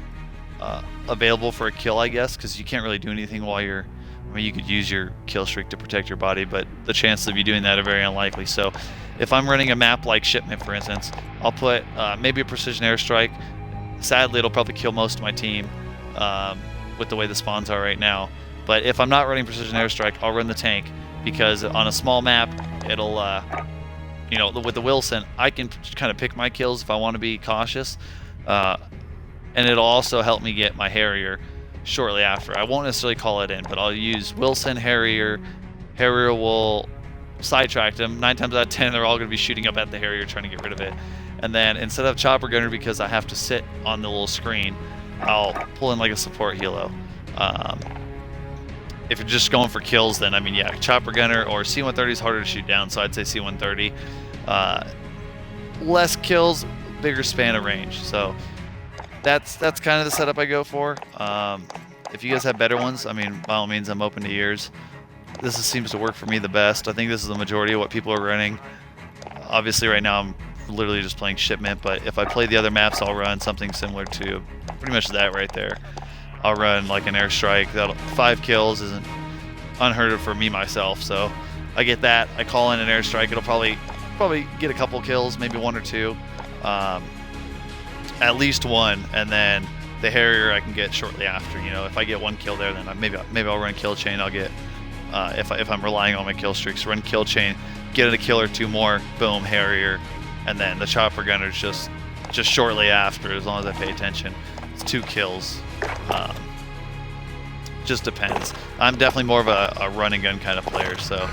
available for a kill, I guess, because you can't really do anything while you're. I mean, you could use your kill streak to protect your body, but the chances of you doing that are very unlikely. So, if I'm running a map like Shipment, for instance, I'll put maybe a precision airstrike. Sadly, it'll probably kill most of my team with the way the spawns are right now. But if I'm not running precision airstrike, I'll run the tank, because on a small map, it'll, with the Wilson, I can kind of pick my kills if I want to be cautious. and it'll also help me get my Harrier shortly after. I won't necessarily call it in, but I'll use Wilson, Harrier. Harrier will sidetrack them. 9 times out of 10, they're all going to be shooting up at the Harrier trying to get rid of it. And then instead of Chopper Gunner, because I have to sit on the little screen, I'll pull in like a support helo. If you're just going for kills, then I mean, yeah, Chopper Gunner or C-130 is harder to shoot down, so I'd say C-130. Less kills, bigger span of range. So that's kind of the setup I go for. If you guys have better ones, I mean, by all means, I'm open to yours. This seems to work for me the best. I think this is the majority of what people are running. Obviously, right now I'm literally just playing Shipment, but if I play the other maps, I'll run something similar to pretty much that right there. I'll run like an airstrike. 5 kills isn't unheard of for me myself, so I get that. I call in an airstrike. It'll probably get a couple kills, maybe 1 or 2, at least 1, and then the Harrier I can get shortly after. You know, if I get 1 kill there, then maybe I'll run kill chain. I'll get if I'm relying on my kill streaks, run kill chain, get a kill or 2 more, boom, Harrier, and then the Chopper Gunner's just shortly after, as long as I pay attention. It's 2 kills. Just depends. I'm definitely more of a run and gun kind of player. So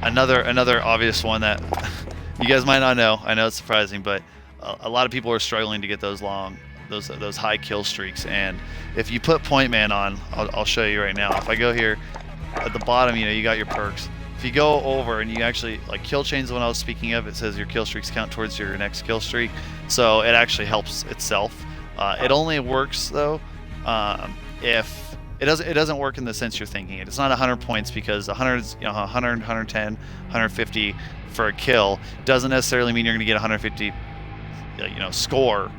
another obvious one that you guys might not know. I know it's surprising, but a lot of people are struggling to get those those high kill streaks. And if you put Point Man on, I'll show you right now. If I go here at the bottom, you know, you got your perks. If you go over and you actually, like, kill chain's the one I was speaking of, it says your kill streaks count towards your next kill streak, so it actually helps itself. It only works though if it doesn't work in the sense you're thinking it. It's not 100 points, because 100, 110, 150 for a kill doesn't necessarily mean you're going to get 150 score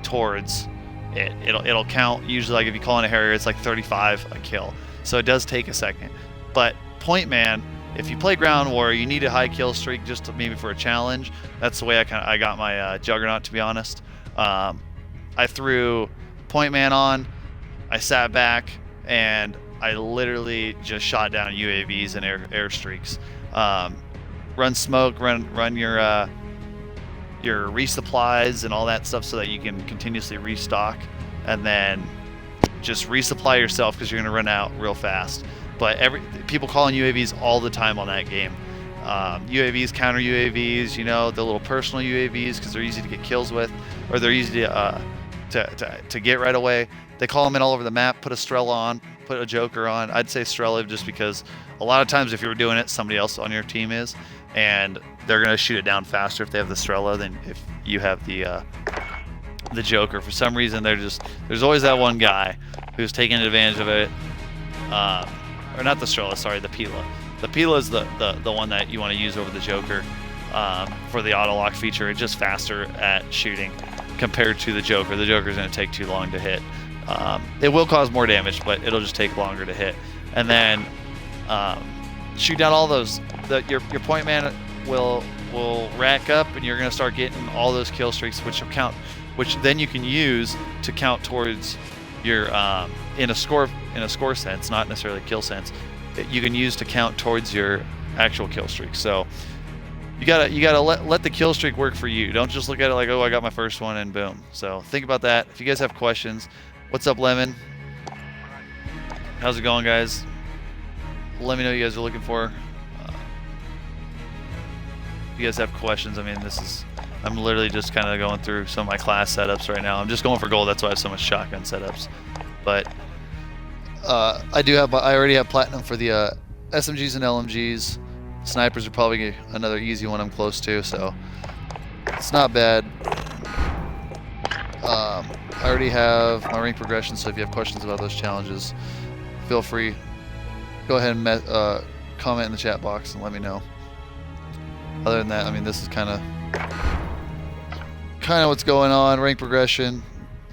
towards it. It'll count usually, like if you call in a Harrier, it's like 35 a kill, so it does take a second. But Point Man, if you play Ground War, you need a high kill streak just to, maybe for a challenge. That's the way I got my Juggernaut, to be honest. I threw Point Man on, I sat back, and I literally just shot down UAVs and airstreaks. Run smoke, run your resupplies and all that stuff so that you can continuously restock, and then just resupply yourself, because you're going to run out real fast. But people calling UAVs all the time on that game. UAVs, counter UAVs, you know, the little personal UAVs, because they're easy to get kills with, or they're easy to get right away. They call them in all over the map. Put a Strela on, put a Joker on. I'd say Strela, just because a lot of times if you were doing it, somebody else on your team is, and they're going to shoot it down faster if they have the Strela than if you have the Joker. For some reason, there's always that one guy who's taking advantage of it. Or not the Strela, sorry, the Pila. The Pila is the one that you want to use over the Joker for the auto lock feature. It's just faster at shooting compared to the Joker. The Joker is going to take too long to hit. It will cause more damage, but it'll just take longer to hit. And then shoot down all those. Your Point Man will rack up, and you're going to start getting all those kill streaks, which will count, which then you can use to count towards your in a score sense, not necessarily a kill sense. You can use to count towards your actual kill streak. So you gotta let the kill streak work for you. Don't just look at it like, oh, I got my first one and boom. So think about that. If you guys have questions, what's up, Lemon? How's it going, guys? Let me know what you guys are looking for. If you guys have questions, I mean, I'm literally just kind of going through some of my class setups right now. I'm just going for gold. That's why I have so much shotgun setups. But I already have platinum for the SMGs and LMGs. Snipers are probably another easy one I'm close to, so it's not bad. I already have my rank progression, so if you have questions about those challenges, feel free. Go ahead and comment in the chat box and let me know. Other than that, I mean, this is kind of what's going on. Rank progression.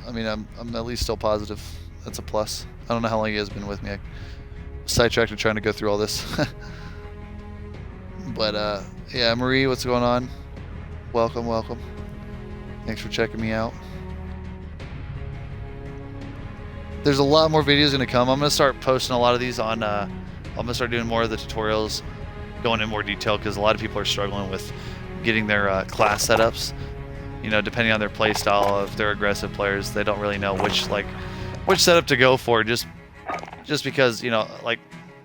I mean, I'm at least still positive. That's a plus. I don't know how long you guys have been with me. I sidetracked and trying to go through all this. But yeah, Marie, what's going on? Welcome. Thanks for checking me out. There's a lot more videos going to come. I'm going to start posting a lot of these on. I'm going to start doing more of the tutorials, going in more detail, because a lot of people are struggling with getting their class setups. you know, depending on their play style, if they're aggressive players, they don't really know which setup to go for, just because, you know, like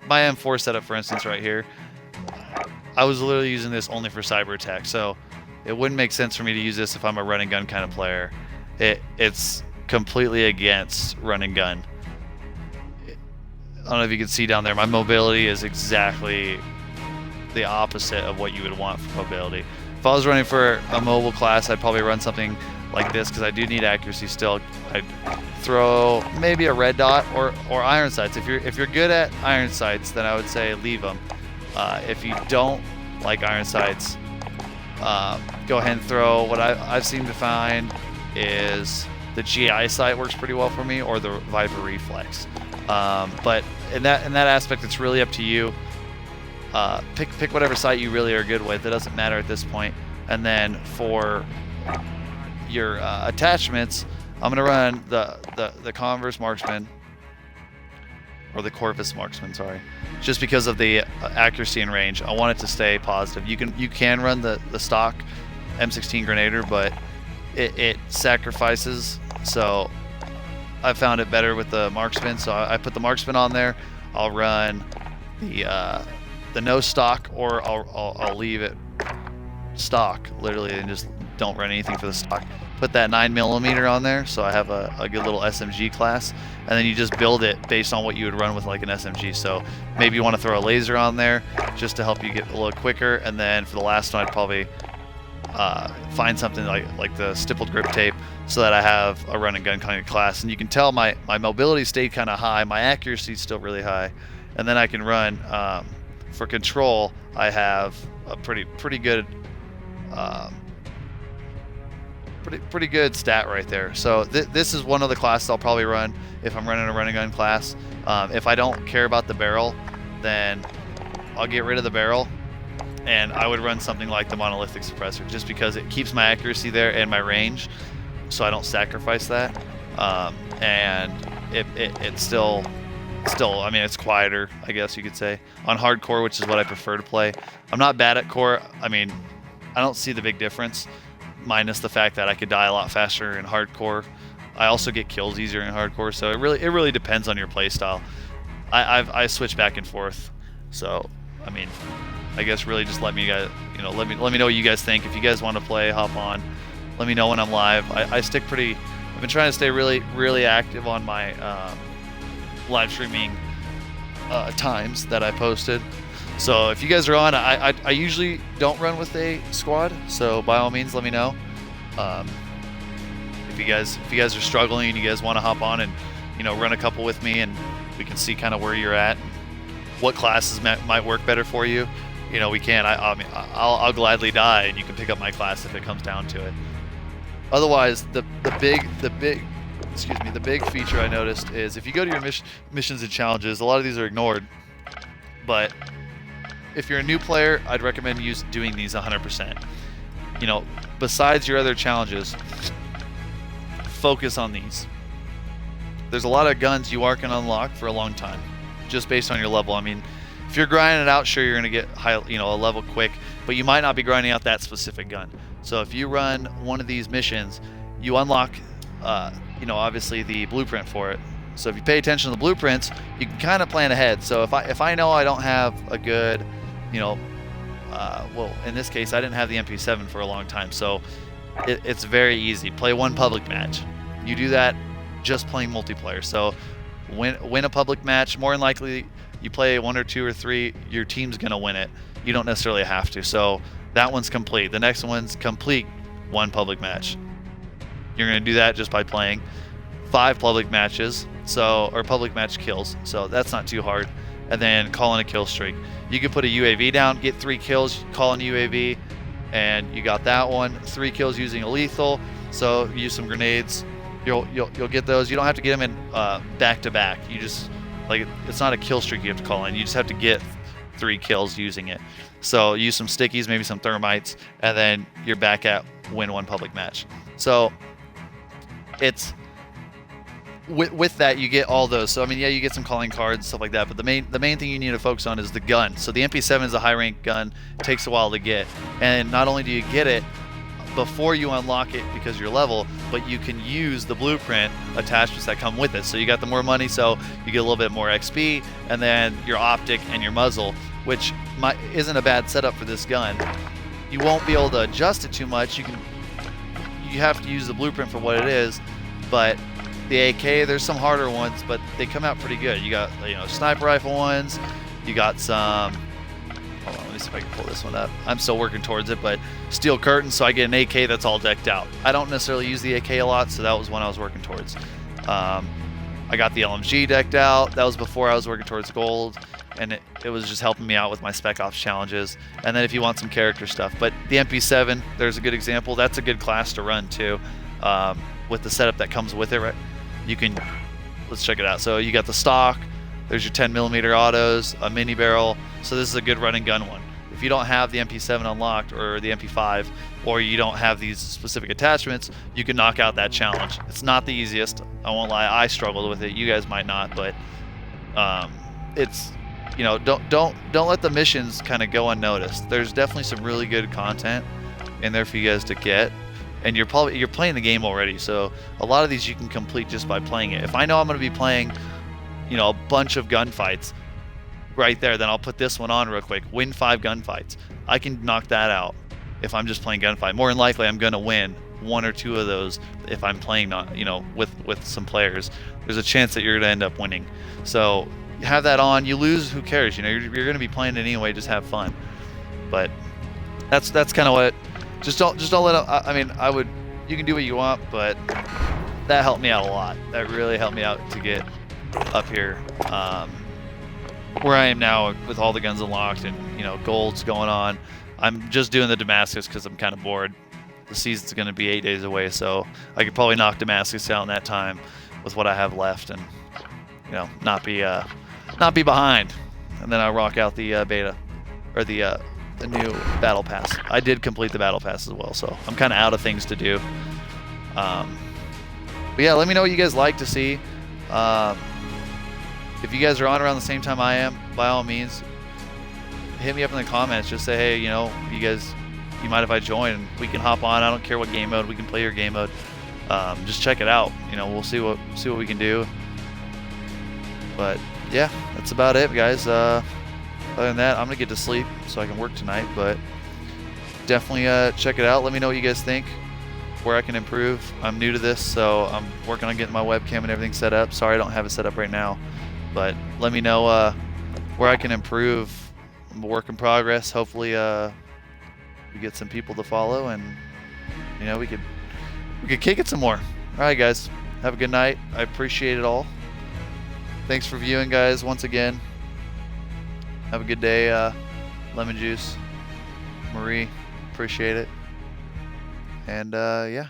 my M4 setup, for instance, right here, I was literally using this only for cyber attack, so it wouldn't make sense for me to use this if I'm a run and gun kind of player. It's completely against run and gun. I don't know if you can see down there, my mobility is exactly the opposite of what you would want for mobility. If I was running for a mobile class, I'd probably run something like this, because I do need accuracy still. I'd throw maybe a red dot or iron sights. If you're good at iron sights, then I would say leave them. If you don't like iron sights, go ahead and throw what I've seemed to find is the GI sight works pretty well for me, or the Viper Reflex. But in that aspect, it's really up to you. Pick whatever sight you really are good with. It doesn't matter at this point. And then for your attachments, I'm gonna run the Converse Marksman, or the Corvus Marksman, sorry, just because of the accuracy and range. I want it to stay positive. You can run the stock M16 Grenadier, but it sacrifices. So I found it better with the Marksman, so I put the Marksman on there. I'll run the no stock, or I'll leave it stock literally and just don't run anything for the stock. Put that 9mm on there, so I have a good little SMG class, and then you just build it based on what you would run with like an SMG. So maybe you want to throw a laser on there just to help you get a little quicker, and then for the last one I'd probably find something like the stippled grip tape, so that I have a run and gun kind of class. And you can tell my mobility stayed kind of high, my accuracy is still really high, and then I can run for control. I have a pretty good pretty good stat right there. So this is one of the classes I'll probably run if I'm running a run and gun class. If I don't care about the barrel, then I'll get rid of the barrel, and I would run something like the monolithic suppressor, just because it keeps my accuracy there and my range, so I don't sacrifice that. And it's still, I mean, it's quieter, I guess you could say, on hardcore, which is what I prefer to play. I'm not bad at core. I mean, I don't see the big difference, minus the fact that I could die a lot faster in hardcore. I also get kills easier in hardcore, so it really depends on your playstyle. I switch back and forth, so I mean, I guess really just let me guys, you know, let me know what you guys think. If you guys want to play, hop on. Let me know when I'm live. I've been trying to stay really active on my live streaming times that I posted. So if you guys are on, I usually don't run with a squad, so by all means let me know. If you guys are struggling and you guys want to hop on and, you know, run a couple with me, and we can see kind of where you're at, what classes might work better for you, you know, we can. I'll gladly die, and you can pick up my class if it comes down to it. Otherwise, the big feature I noticed is if you go to your missions and challenges, a lot of these are ignored, but if you're a new player, I'd recommend doing these 100%. You know, besides your other challenges, focus on these. There's a lot of guns you are going to unlock for a long time, just based on your level. I mean, if you're grinding it out, sure, you're going to get high, you know, a level quick, but you might not be grinding out that specific gun. So if you run one of these missions, you unlock, you know, obviously the blueprint for it. So if you pay attention to the blueprints, you can kind of plan ahead. So if I know I don't have a good, you know, well, in this case, I didn't have the MP7 for a long time, so it's very easy. Play one public match. You do that just playing multiplayer. So win a public match. More than likely, you play 1 or 2 or 3, your team's gonna win it. You don't necessarily have to. So that one's complete. The next one's complete 1 public match. You're gonna do that just by playing 5 public matches, or public match kills. So that's not too hard. And then call in a kill streak. You can put a UAV down, get 3 kills, call in UAV, and you got that one. 3 kills using a lethal. So use some grenades. You'll get those. You don't have to get them in back to back. You just, like, it's not a kill streak you have to call in. You just have to get 3 kills using it. So use some stickies, maybe some thermites, and then you're back at win 1 public match. So it's with that, you get all those. So I mean, yeah, you get some calling cards, stuff like that, but the main thing you need to focus on is the gun. So the MP7 is a high rank gun. It takes a while to get, and not only do you get it, before you unlock it because you're level, but you can use the blueprint attachments that come with it. So you got the more money, so you get a little bit more XP, and then your optic and your muzzle, which isn't a bad setup for this gun. You won't be able to adjust it too much. You have to use the blueprint for what it is, but the AK, there's some harder ones, but they come out pretty good. You got, you know, sniper rifle ones. You got some. Hold on, let me see if I can pull this one up. I'm still working towards it, but steel curtains, so I get an AK that's all decked out. I don't necessarily use the AK a lot, so that was one I was working towards. I got the LMG decked out. That was before I was working towards gold, and it was just helping me out with my Spec Ops challenges. And then if you want some character stuff, but the MP7, there's a good example. That's a good class to run too, with the setup that comes with it. Right? You can, let's check it out. So you got the stock. There's your 10mm autos, a mini barrel. So this is a good running gun one. If you don't have the MP7 unlocked or the MP5, or you don't have these specific attachments, you can knock out that challenge. It's not the easiest. I won't lie. I struggled with it. You guys might not, but it's, you know, don't let the missions kind of go unnoticed. There's definitely some really good content in there for you guys to get. And you're playing the game already, so a lot of these you can complete just by playing it. If I know I'm going to be playing, you know, a bunch of gunfights right there, then I'll put this one on real quick. Win 5 gunfights. I can knock that out if I'm just playing gunfight. More than likely, I'm going to win 1 or 2 of those if I'm playing, you know, with some players. There's a chance that you're going to end up winning. So have that on. You lose, who cares? You know, you're going to be playing it anyway. Just have fun. But that's kind of what. Just don't let it. I mean, you can do what you want, but that helped me out a lot. That really helped me out to get up here, where I am now with all the guns unlocked and, you know, gold's going on. I'm just doing the Damascus because I'm kind of bored. The season's going to be 8 days away, so I could probably knock Damascus out in that time with what I have left, and, you know, not be behind. And then I'll rock out the beta or the new battle pass. I did complete the battle pass as well, so I'm kind of out of things to do. But yeah, let me know what you guys like to see. If you guys are on around the same time I am, by all means, hit me up in the comments. Just say, hey, you know, you mind if I join? And we can hop on. I don't care what game mode. We can play your game mode. Just check it out. You know, we'll see what we can do. But yeah, that's about it, guys. Other than that, I'm gonna get to sleep so I can work tonight. But definitely check it out. Let me know what you guys think, where I can improve. I'm new to this, so I'm working on getting my webcam and everything set up. Sorry I don't have it set up right now, but let me know where I can improve. I'm a work in progress. Hopefully we get some people to follow, and, you know, we could kick it some more. All right, guys, have a good night. I appreciate it all. Thanks for viewing, guys, once again. Have a good day, Lemon Juice, Marie, appreciate it. And yeah.